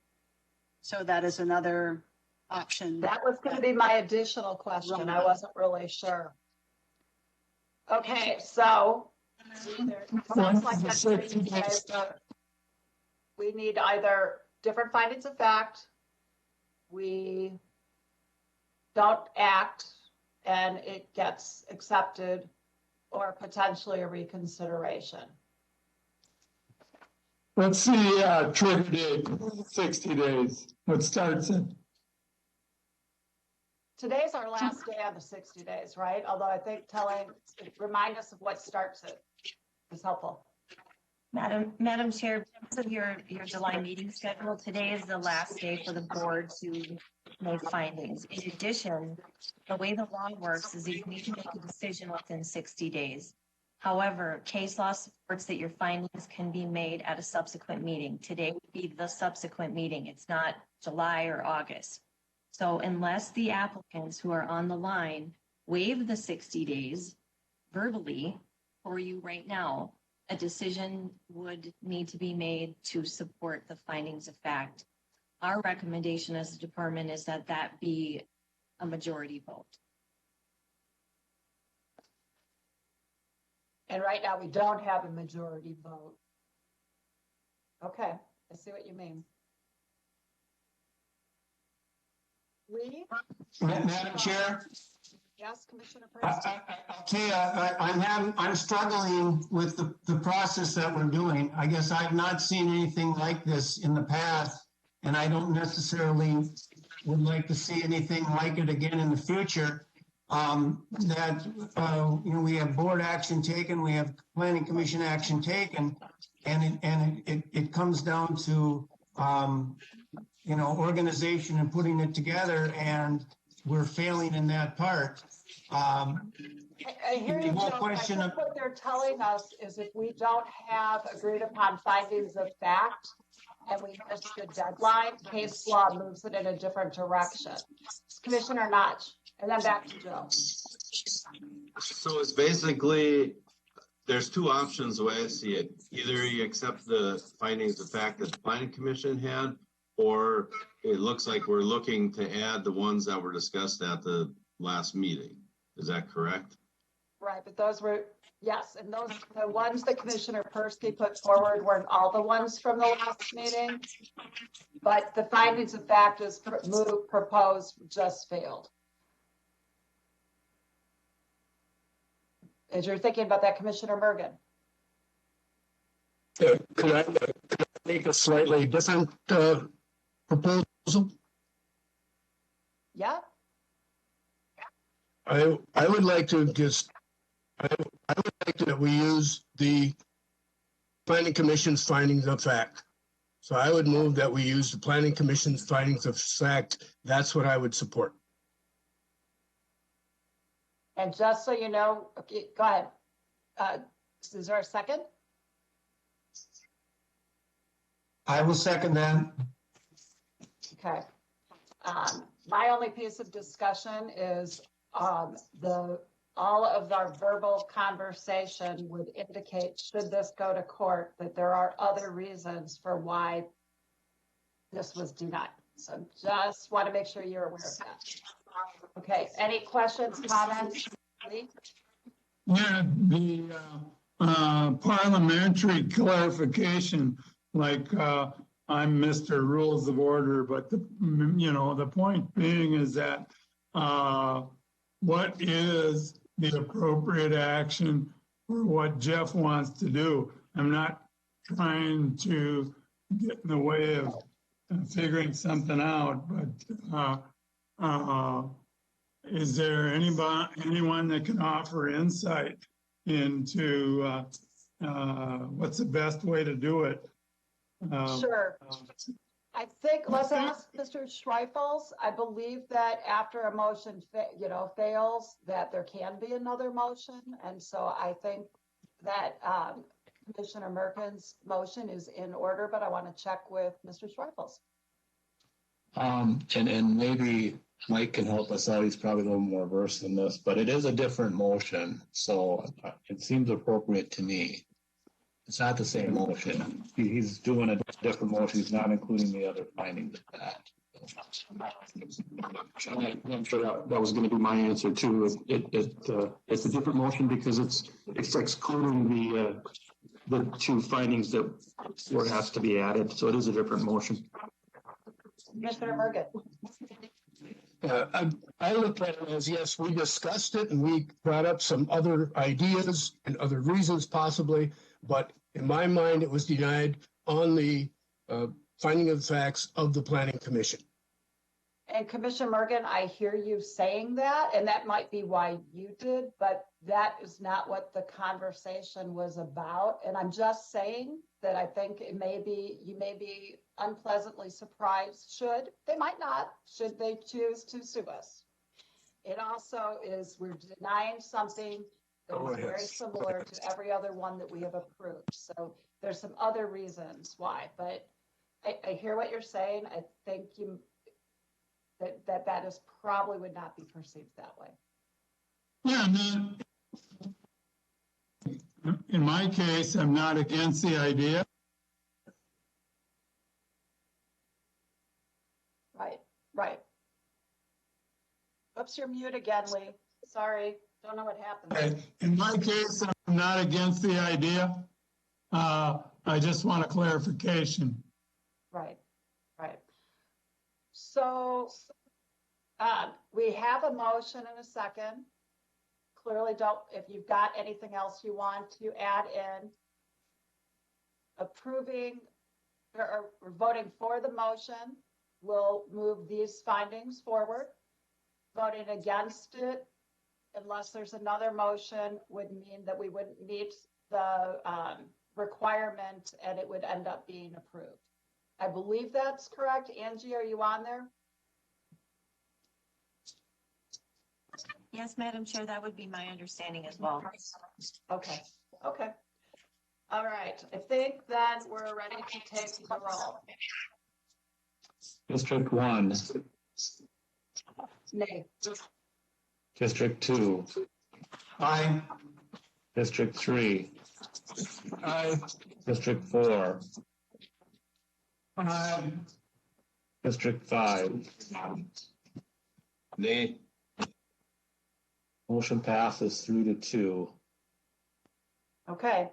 Speaker 14: So that is another option.
Speaker 1: That was going to be my additional question. I wasn't really sure. Okay, so sounds like we need either different findings of fact, we don't act and it gets accepted, or potentially a reconsideration.
Speaker 12: Let's see, trigger date, 60 days. What starts it?
Speaker 1: Today's our last day on the 60 days, right? Although I think remind us of what starts it is helpful.
Speaker 13: Madam Chair, because of your July meeting schedule, today is the last day for the board to make findings. In addition, the way the law works is you need to make a decision within 60 days. However, case law supports that your findings can be made at a subsequent meeting. Today would be the subsequent meeting. It's not July or August. So unless the applicants who are on the line waive the 60 days verbally for you right now, a decision would need to be made to support the findings of fact. Our recommendation as a department is that that be a majority vote.
Speaker 1: And right now we don't have a majority vote. Okay, I see what you mean. Lee?
Speaker 2: Madam Chair,
Speaker 1: Yes, Commissioner Persky?
Speaker 2: I'll tell you, I'm struggling with the process that we're doing. I guess I've not seen anything like this in the past, and I don't necessarily would like to see anything like it again in the future. We have board action taken, we have planning commission action taken, and it comes down to, organization and putting it together, and we're failing in that part.
Speaker 1: I hear you,
Speaker 2: No
Speaker 1: Joe.
Speaker 2: question
Speaker 1: I think what they're telling us is if we don't have agreed upon findings of fact and we miss the deadline, case law moves it in a different direction. Commissioner Notch, and then back to Joe.
Speaker 5: So it's basically, there's two options the way I see it. Either you accept the findings of fact that the planning commission had, or it looks like we're looking to add the ones that were discussed at the last meeting. Is that correct?
Speaker 1: Right, but those were, yes, and those, the ones that Commissioner Persky put forward weren't all the ones from the last meeting. But the findings of fact as proposed just failed. As you're thinking about that, Commissioner Mergen.
Speaker 7: Could I make a slightly different proposal?
Speaker 1: Yeah,
Speaker 7: I would like to I would like that we use the planning commission's findings of fact. So I would move that we use the planning commission's findings of fact. That's what I would support.
Speaker 1: and just so you know, okay, go ahead. Is there a second?
Speaker 2: I will second that.
Speaker 1: Okay. My only piece of discussion is all of our verbal conversation would indicate, should this go to court, that there are other reasons for why this was denied. So just want to make sure you're aware of that. Okay, any questions, comments? Lee?
Speaker 12: Yeah, the parliamentary clarification, like I'm Mr. Rules of Order, but the point being is that what is the appropriate action for what Jeff wants to do? I'm not trying to get in the way of figuring something out, but is there anyone that can offer insight into what's the best way to do it?
Speaker 1: Sure. I think, let's ask Mr. Schreifels. I believe that after a motion, fails, that there can be another motion. And so I think that Commissioner Merkin's motion is in order, but I want to check with Mr. Schreifels.
Speaker 4: And maybe Mike can help us out. He's probably a little more versed in this, but it is a different motion. So it seems appropriate to me. It's not the same motion. He's doing a different motion. He's not including the other findings of that.
Speaker 6: I'm sure that was going to be my answer too. It's a different motion because it's excluding the two findings that were asked to be added. So it is a different motion.
Speaker 1: Commissioner Merkin.
Speaker 7: I look at it as, yes, we discussed it and we brought up some other ideas and other reasons possibly, but in my mind, it was denied on the finding of facts of the Planning Commission.
Speaker 1: And Commissioner Merkin, I hear you saying that, and that might be why you did, but that is not what the conversation was about. And I'm just saying that I think you may be unpleasantly surprised they might not, should they choose to sue us. It also is, we're denying something that is very similar to every other one that we have approved. So there's some other reasons why, but I hear what you're saying. I think that is probably would not be perceived that way.
Speaker 12: Yeah, in my case, I'm not against the idea.
Speaker 1: Right. Oops, you're mute again, Lee. Sorry, don't know what happened.
Speaker 12: In my case, I'm not against the idea. I just want a clarification.
Speaker 1: Right. So We have a motion and a second. Clearly don't, if you've got anything else you want to add in, approving or voting for the motion will move these findings forward. Voting against it, unless there's another motion, would mean that we wouldn't meet the requirement and it would end up being approved. I believe that's correct. Angie, are you on there?
Speaker 13: Yes, Madam Chair, that would be my understanding as well.
Speaker 1: Okay, okay. All right, I think then we're ready to take the roll.
Speaker 4: District 1,
Speaker 1: Nay.
Speaker 4: District 2,
Speaker 2: Aye.
Speaker 4: District 3,
Speaker 12: Aye.
Speaker 4: District 4,
Speaker 12: Aye.
Speaker 4: District 5.
Speaker 5: Nay.
Speaker 4: Motion passes 3-2.
Speaker 1: Okay.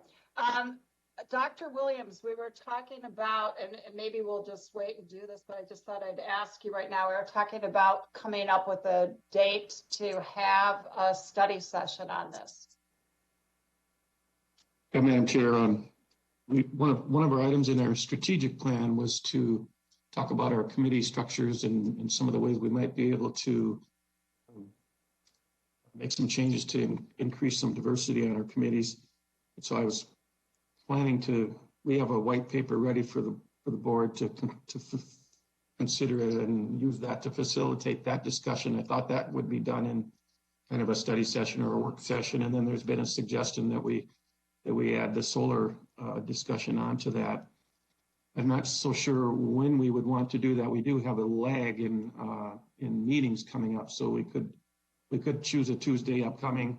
Speaker 1: Dr. Williams, we were talking about, and maybe we'll just wait and do this, but I just thought I'd ask you right now. We were talking about coming up with a date to have a study session on this.
Speaker 6: Yeah, Madam Chair, one of our items in our strategic plan was to talk about our committee structures and some of the ways we might be able to make some changes to increase some diversity on our committees. And so I was planning we have a white paper ready for the board to consider it and use that to facilitate that discussion. I thought that would be done in kind of a study session or a work session. And then there's been a suggestion that we add the solar discussion onto that. I'm not so sure when we would want to do that. We do have a lag in meetings coming up, so we could choose a Tuesday upcoming,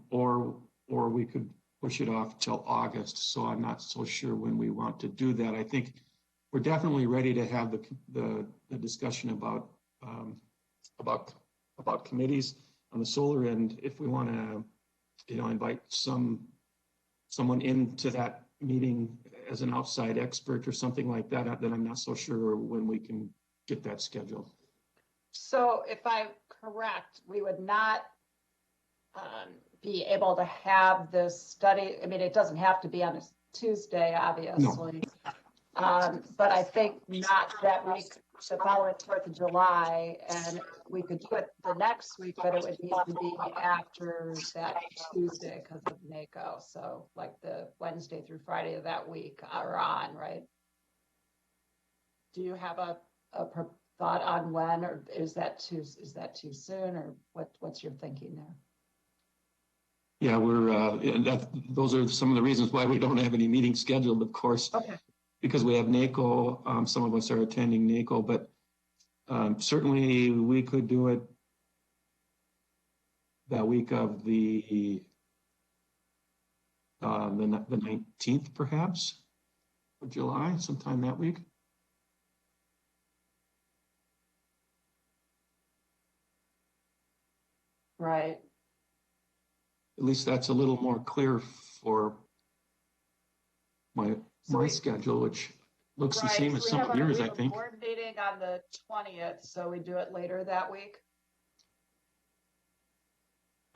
Speaker 6: or we could push it off till August. So I'm not so sure when we want to do that. I think we're definitely ready to have the discussion about committees on the solar end. If we want to, invite someone into that meeting as an outside expert or something like that, then I'm not so sure when we can get that scheduled.
Speaker 1: So if I'm correct, we would not be able to have this study. I mean, it doesn't have to be on a Tuesday, obviously. No. But I think not that week, the following 4th of July, and we could do it the next week, but it would need to be after that Tuesday because of NACO. So like the Wednesday through Friday of that week are on, right? Do you have a thought on when, or is that too soon, or what's your thinking there?
Speaker 6: Yeah, those are some of the reasons why we don't have any meetings scheduled, of course.
Speaker 1: Okay.
Speaker 6: Because we have NACO, some of us are attending NACO, but certainly we could do it that week of the 19th, perhaps, of July, sometime that week.
Speaker 1: Right.
Speaker 6: At least that's a little more clear for my schedule, which looks the same as some of yours, I think. We have a
Speaker 1: board meeting on the 20th, so we do it later that week.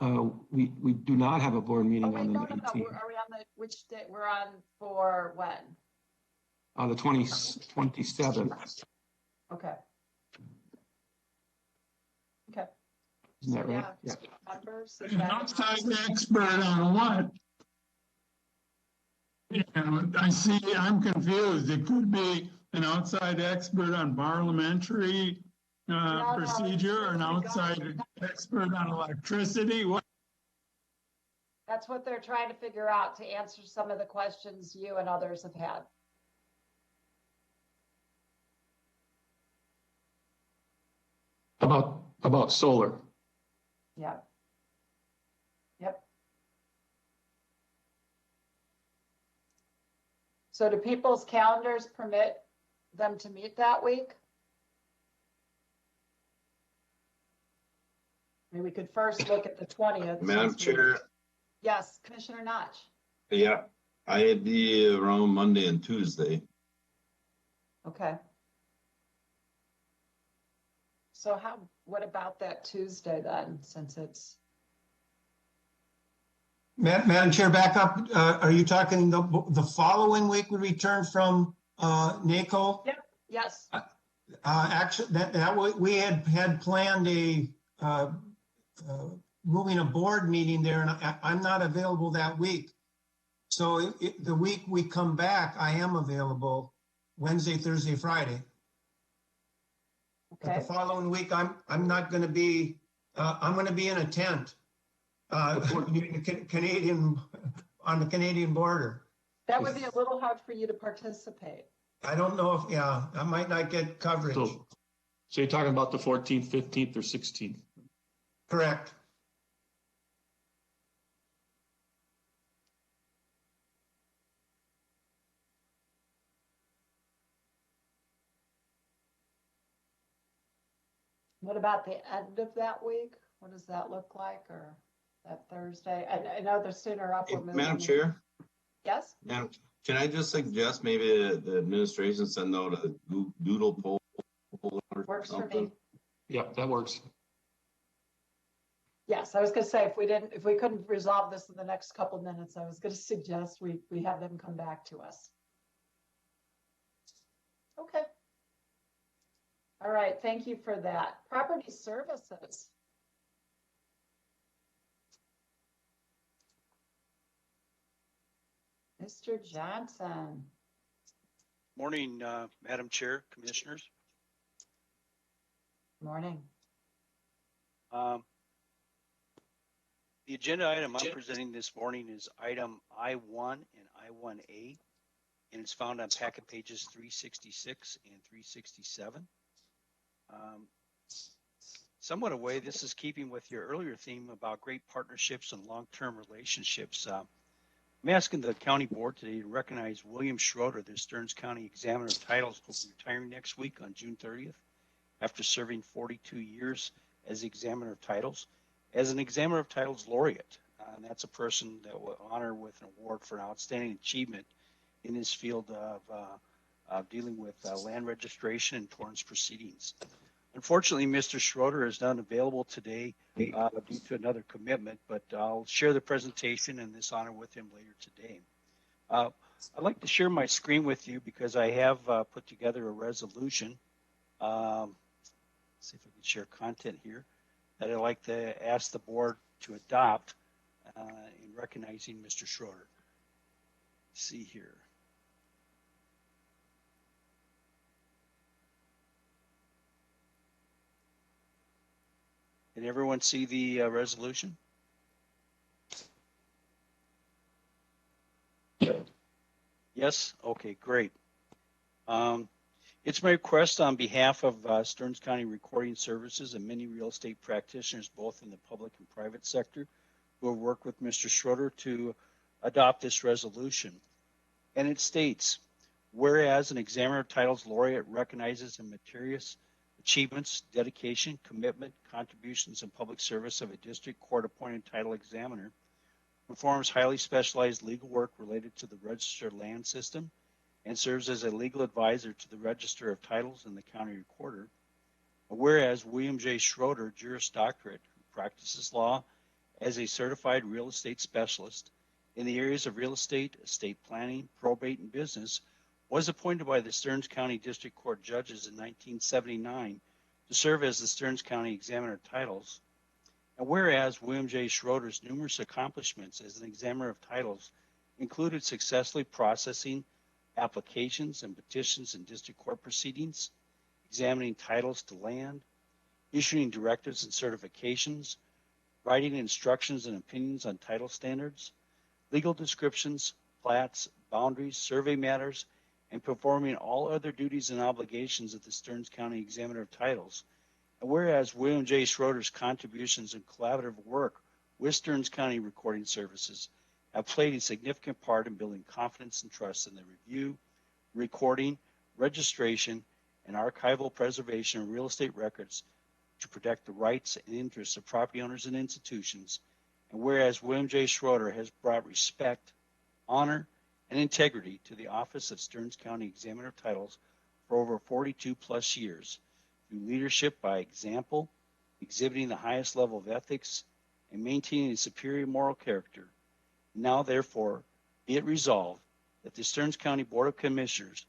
Speaker 6: We do not have a board meeting on the 19th.
Speaker 1: Are we on which day? We're on for when?
Speaker 6: The 27th.
Speaker 1: Okay. Okay.
Speaker 6: Isn't that right?
Speaker 1: Yeah. Members.
Speaker 12: An outside expert on what? I'm confused. It could be an outside expert on parliamentary procedure, or an outside expert on electricity. What?
Speaker 1: That's what they're trying to figure out to answer some of the questions you and others have had.
Speaker 6: About solar.
Speaker 1: Yeah. Yep. So do people's calendars permit them to meet that week? I mean, we could first look at the 20th.
Speaker 5: Madam Chair.
Speaker 1: Yes, Commissioner Notch.
Speaker 5: Yeah, I'd be around Monday and Tuesday.
Speaker 1: Okay. So what about that Tuesday then, since it's,
Speaker 2: Madam Chair, back up. Are you talking the following week we return from NACO?
Speaker 1: yep, yes,
Speaker 2: Actually, we had planned moving a board meeting there, and I'm not available that week. So the week we come back, I am available Wednesday, Thursday, Friday. But the
Speaker 1: okay,
Speaker 2: following week, I'm not going to be. I'm going to be in a tent, Canadian on the Canadian border.
Speaker 1: that would be a little hard for you to participate.
Speaker 2: I don't know if, yeah, I might not get coverage.
Speaker 6: So you're talking about the 14th, 15th, or 16th?
Speaker 2: Correct.
Speaker 1: What about the end of that week? What does that look like, or that Thursday? I know the sooner up we're moving.
Speaker 5: Madam Chair,
Speaker 1: Yes?
Speaker 5: Madam, can I just suggest maybe the administration send out a doodle poll or
Speaker 1: Works for
Speaker 5: something?
Speaker 1: me.
Speaker 6: Yeah, that works.
Speaker 1: Yes, I was gonna say, if we couldn't resolve this in the next couple of minutes, I was gonna suggest we have them come back to us. Okay. All right, thank you for that. Property services. Mr. Johnson.
Speaker 16: Morning, Madam Chair, Commissioners.
Speaker 1: Morning.
Speaker 16: The agenda item I'm presenting this morning is item I-1 and I-1A, and it's found on packet pages 366 and 367. Somewhat away, this is keeping with your earlier theme about great partnerships and long-term relationships. I'm asking the county board today to recognize William Schroeder, the Stearns County Examiner of Titles, who will be retiring next week on June 30th after serving 42 years as the Examiner of Titles, as an Examiner of Titles laureate. And that's a person that will honor with an award for an outstanding achievement in his field of dealing with land registration and torrents proceedings. Unfortunately, Mr. Schroeder is not available today due to another commitment, but I'll share the presentation and this honor with him later today. I'd like to share my screen with you because I have put together a resolution. See if I can share content here that I'd like to ask the board to adopt in recognizing Mr. Schroeder. Let's see here. Did everyone see the resolution? Yes? Okay, great. It's my request on behalf of Stearns County Recording Services and many real estate practitioners, both in the public and private sector, who have worked with Mr. Schroeder to adopt this resolution. And it states, whereas an Examiner of Titles laureate recognizes the meritorious achievements, dedication, commitment, contributions, and public service of a district court-appointed title examiner, performs highly specialized legal work related to the registered land system, and serves as a legal advisor to the Register of Titles and the County Recorder. Whereas William J. Schroeder, Juris Doctorate, who practices law as a certified real estate specialist in the areas of real estate, estate planning, probate, and business, was appointed by the Stearns County District Court judges in 1979 to serve as the Stearns County Examiner of Titles. And whereas William J. Schroeder's numerous accomplishments as an Examiner of Titles included successfully processing applications and petitions in district court proceedings, examining titles to land, issuing directives and certifications, writing instructions and opinions on title standards, legal descriptions, plats, boundaries, survey matters, and performing all other duties and obligations of the Stearns County Examiner of Titles. And whereas William J. Schroeder's contributions and collaborative work with Stearns County Recording Services have played a significant part in building confidence and trust in the review, recording, registration, and archival preservation of real estate records to protect the rights and interests of property owners and institutions. And whereas William J. Schroeder has brought respect, honor, and integrity to the office of Stearns County Examiner of Titles for over 42 plus years through leadership by example, exhibiting the highest level of ethics, and maintaining a superior moral character. Now, therefore, be it resolved that the Stearns County Board of Commissioners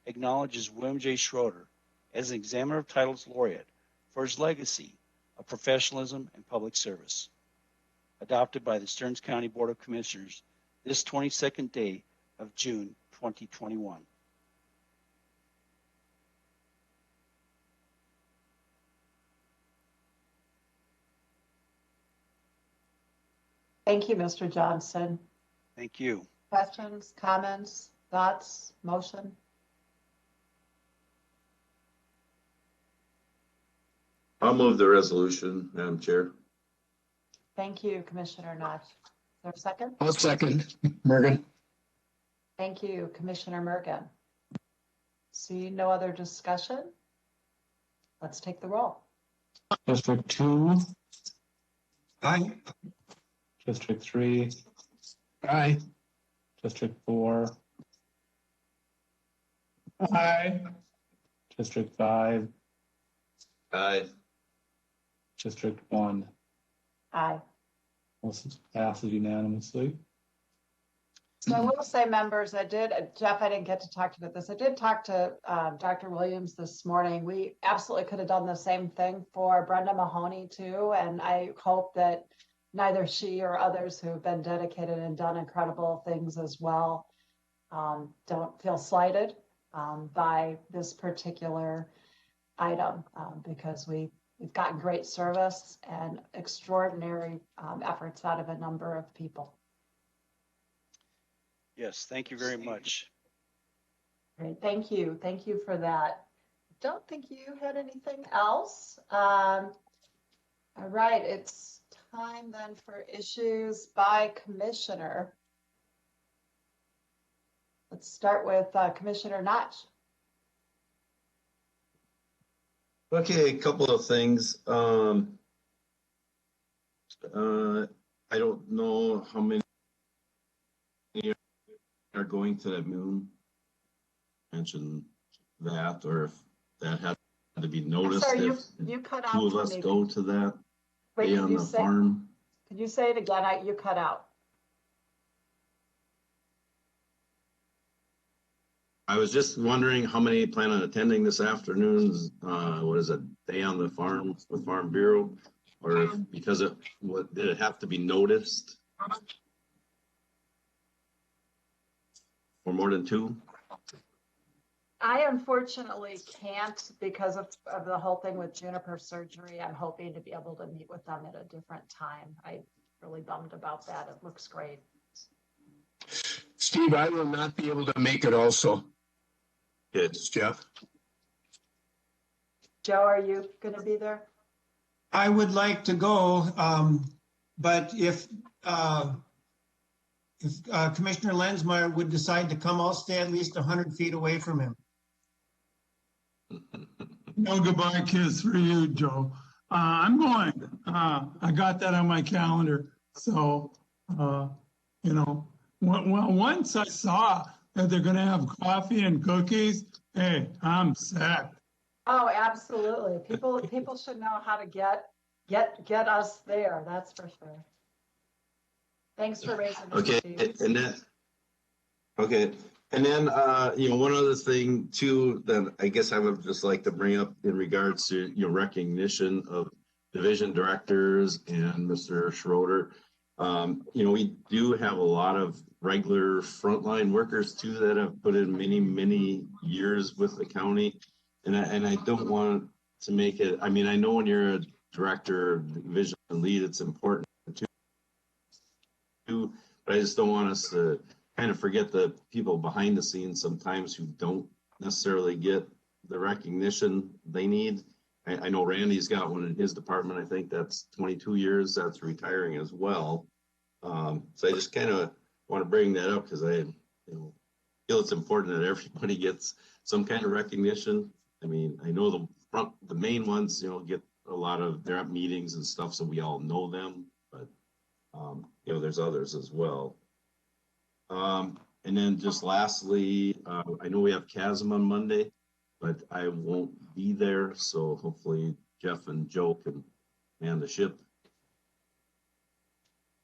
Speaker 16: acknowledges William J. Schroeder as an Examiner of Titles laureate for his legacy of professionalism and public service. Adopted by the Stearns County Board of Commissioners this 22nd day of June 2021.
Speaker 1: Thank you, Mr. Johnson.
Speaker 16: Thank you.
Speaker 1: Questions, comments, thoughts, motion?
Speaker 5: I'll move the resolution, Madam Chair.
Speaker 1: Thank you, Commissioner Notch. Is there a second?
Speaker 7: I'll second. Mergen.
Speaker 1: Thank you, Commissioner Mergen. See no other discussion? Let's take the roll.
Speaker 6: District 2,
Speaker 2: Aye.
Speaker 6: District 3,
Speaker 7: Aye.
Speaker 6: District 4,
Speaker 12: Aye.
Speaker 6: District 5,
Speaker 5: Aye.
Speaker 6: District 1.
Speaker 1: Aye.
Speaker 6: Motion passes unanimously.
Speaker 1: So I will say, members, Jeff, I didn't get to talk to you about this. I did talk to Dr. Williams this morning. We absolutely could have done the same thing for Brenda Mahoney too. And I hope that neither she or others who have been dedicated and done incredible things as well don't feel slighted by this particular item because we've gotten great service and extraordinary efforts out of a number of people.
Speaker 16: Yes, thank you very much.
Speaker 1: Great, thank you. Thank you for that. Don't think you had anything else. All right, it's time then for issues by commissioner. Let's start with Commissioner Notch.
Speaker 5: Okay, a couple of things. I don't know how many are going to that moon. Mention that, or if that had to be noticed.
Speaker 1: Sorry,
Speaker 5: if
Speaker 1: you cut out.
Speaker 5: two of
Speaker 1: for
Speaker 5: us
Speaker 1: me.
Speaker 5: go to that
Speaker 1: Wait,
Speaker 5: day
Speaker 1: could
Speaker 5: on
Speaker 1: you
Speaker 5: the
Speaker 1: say,
Speaker 5: farm.
Speaker 1: could you say it again? You cut out.
Speaker 5: I was just wondering how many plan on attending this afternoon's, what is it, day on the farm with Farm Bureau? Or if, because did it have to be noticed? Or more than two?
Speaker 1: I unfortunately can't because of the whole thing with Juniper surgery. I'm hoping to be able to meet with them at a different time. I'm really bummed about that. It looks great.
Speaker 7: Steve, I will not be able to make it also.
Speaker 5: It's
Speaker 7: Jeff.
Speaker 1: Joe, are you going to be there?
Speaker 2: I would like to go, but if Commissioner Lensmeyer would decide to come, I'll stay at least 100 feet away from him.
Speaker 12: No goodbye kiss for you, Joe. I'm going. I got that on my calendar. So, once I saw that they're going to have coffee and cookies, hey, I'm set.
Speaker 1: Oh, absolutely. People should know how to get us there. That's for sure. Thanks for raising the
Speaker 5: okay, and then okay, and then one other thing too that I guess I would just like to bring up in regards to recognition of division directors and Mr. Schroeder. We do have a lot of regular frontline workers too that have put in many years with the county, and I don't want to make it. I mean, I know when you're a director, division lead, it's important too, but I just don't want us to kind of forget the people behind the scenes sometimes who don't necessarily get the recognition they need. I know Randy's got one in his department. I think that's 22 years. That's retiring as well. So I just kind of want to bring that up because I feel it's important that everybody gets some kind of recognition. I mean, I know the main ones, get a lot of, they're at meetings and stuff, so we all know them, but there's others as well. And then just lastly, I know we have Chasm on Monday, but I won't be there. So hopefully Jeff and Joe can man the ship.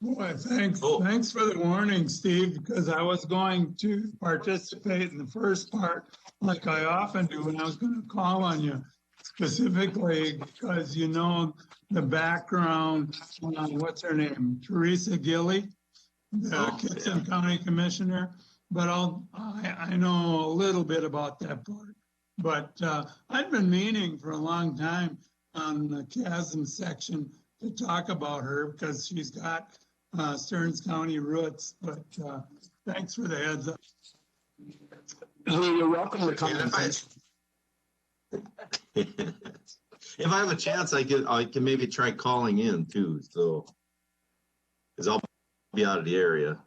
Speaker 12: Boy, thanks,
Speaker 5: Oh.
Speaker 12: thanks for the warning, Steve, because I was going to participate in the first part like I often do, and I was going to call on you specifically because you know the background on, what's her name, Teresa Gilly, the Kitson County Commissioner, but I know a little bit about that part. But I've been meaning for a long time on the chasm section to talk about her because she's got Stearns County roots, but thanks for the heads up.
Speaker 7: You're welcome to come.
Speaker 5: If I have a chance, I can maybe try calling in too. So, because I'll be out of the area.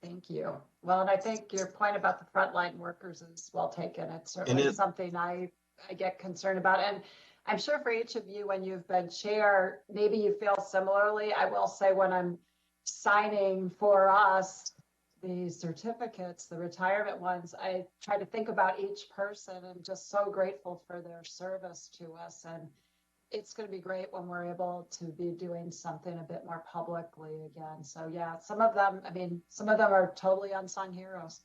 Speaker 1: Thank you. Well, and I think your point about the frontline workers is well taken. It's certainly something I get concerned about. And I'm sure for each of you, when you've been chair, maybe you feel similarly. I will say when I'm signing for us, the certificates, the retirement ones, I try to think about each person and just so grateful for their service to us. And it's going to be great when we're able to be doing something a bit more publicly again. So yeah, some of them are totally unsung heroes.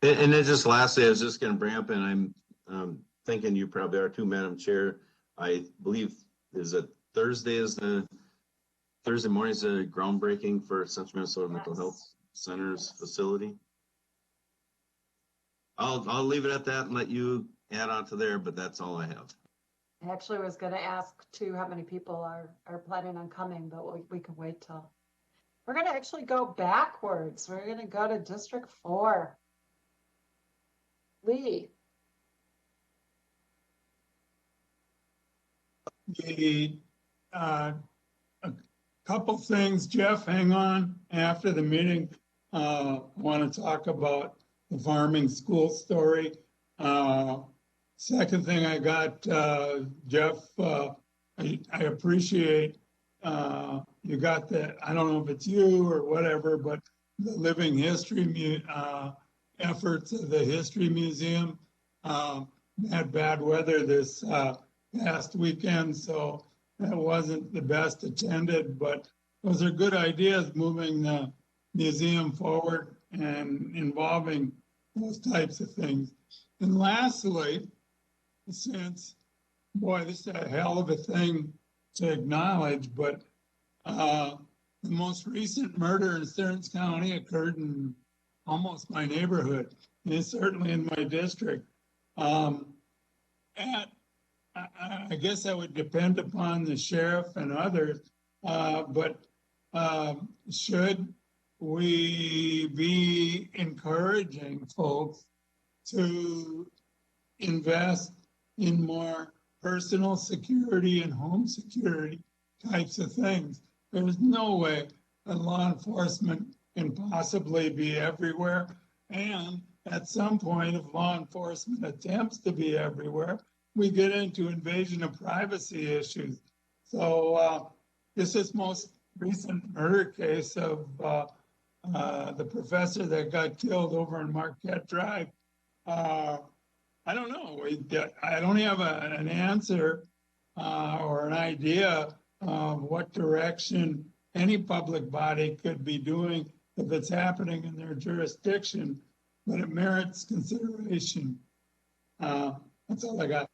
Speaker 5: And then just lastly, I was just going to bring up, and I'm thinking you probably are too, Madam Chair. I believe Thursday morning is the groundbreaking for Central Minnesota Mental Health Center's facility. I'll leave it at that and let you add on to there, but that's all I have.
Speaker 1: I actually was going to ask too how many people are planning on coming, but we can wait till. We're going to actually go backwards. We're going to go to District 4. Lee.
Speaker 12: A couple things, Jeff, hang on. After the meeting, I want to talk about the farming school story. Second thing I got, Jeff, I appreciate you got that. I don't know if it's you or whatever, but the living history efforts of the History Museum had bad weather this past weekend, so that wasn't the best attended, but those are good ideas moving the museum forward and involving those types of things. And lastly, since, boy, this is a hell of a thing to acknowledge, but the most recent murder in Stearns County occurred in almost my neighborhood, and it's certainly in my district. I guess that would depend upon the sheriff and others, but should we be encouraging folks to invest in more personal security and home security types of things? There's no way that law enforcement can possibly be everywhere. And at some point, if law enforcement attempts to be everywhere, we get into invasion of privacy issues. So this is most recent murder case of the professor that got killed over in Marquette Drive. I don't know. I don't have an answer or an idea of what direction any public body could be doing if it's happening in their jurisdiction, but it merits consideration. That's all I got.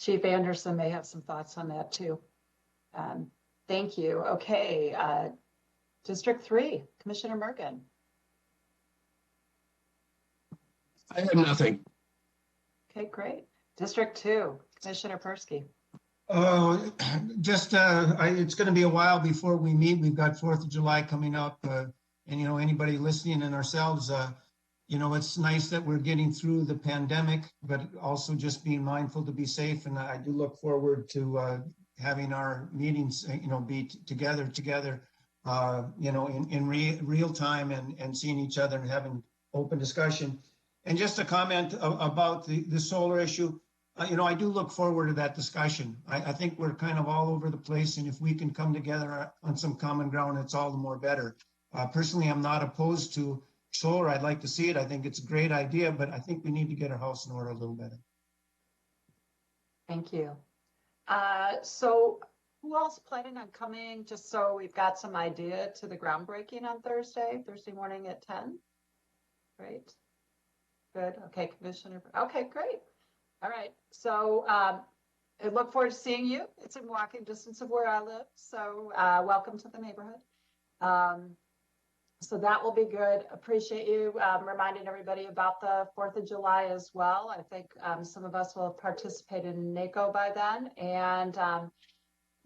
Speaker 1: Chief Anderson may have some thoughts on that too. Thank you. Okay, District 3, Commissioner Merkin.
Speaker 7: I have nothing.
Speaker 1: Okay, great. District 2, Commissioner Persky.
Speaker 2: It's going to be a while before we meet. We've got 4th of July coming up, and anybody listening and ourselves, it's nice that we're getting through the pandemic, but also just being mindful to be safe. And I do look forward to having our meetings, be together, in real time and seeing each other and having open discussion. And just a comment about the solar issue. I do look forward to that discussion. I think we're kind of all over the place, and if we can come together on some common ground, it's all the more better. Personally, I'm not opposed to solar. I'd like to see it. I think it's a great idea, but I think we need to get our house in order a little better.
Speaker 1: Thank you. So who else planning on coming, just so we've got some idea, to the groundbreaking on Thursday morning at 10? Great. Good. Okay, Commissioner. Okay, great. All right. So I look forward to seeing you. It's in walking distance of where I live. So welcome to the neighborhood. So that will be good. Appreciate you reminding everybody about the 4th of July as well. I think some of us will have participated in NACO by then, and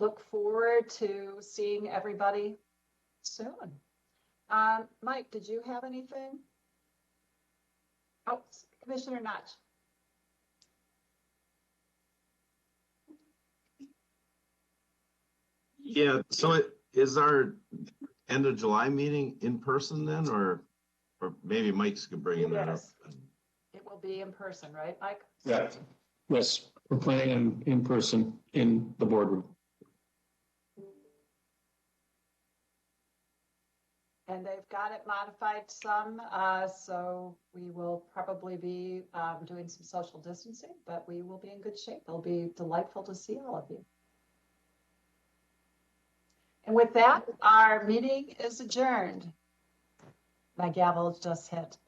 Speaker 1: look forward to seeing everybody soon. Mike, did you have anything? Oh, Commissioner Notch.
Speaker 5: Yeah, so is our end of July meeting in person then, or maybe Mike's could bring that up?
Speaker 1: It will be in person, right, Mike?
Speaker 6: Yeah. Yes, we're planning in person in the boardroom.
Speaker 1: And they've got it modified some, so we will probably be doing some social distancing, but we will be in good shape. It'll be delightful to see all of you. And with that, our meeting is adjourned. My gavel just hit.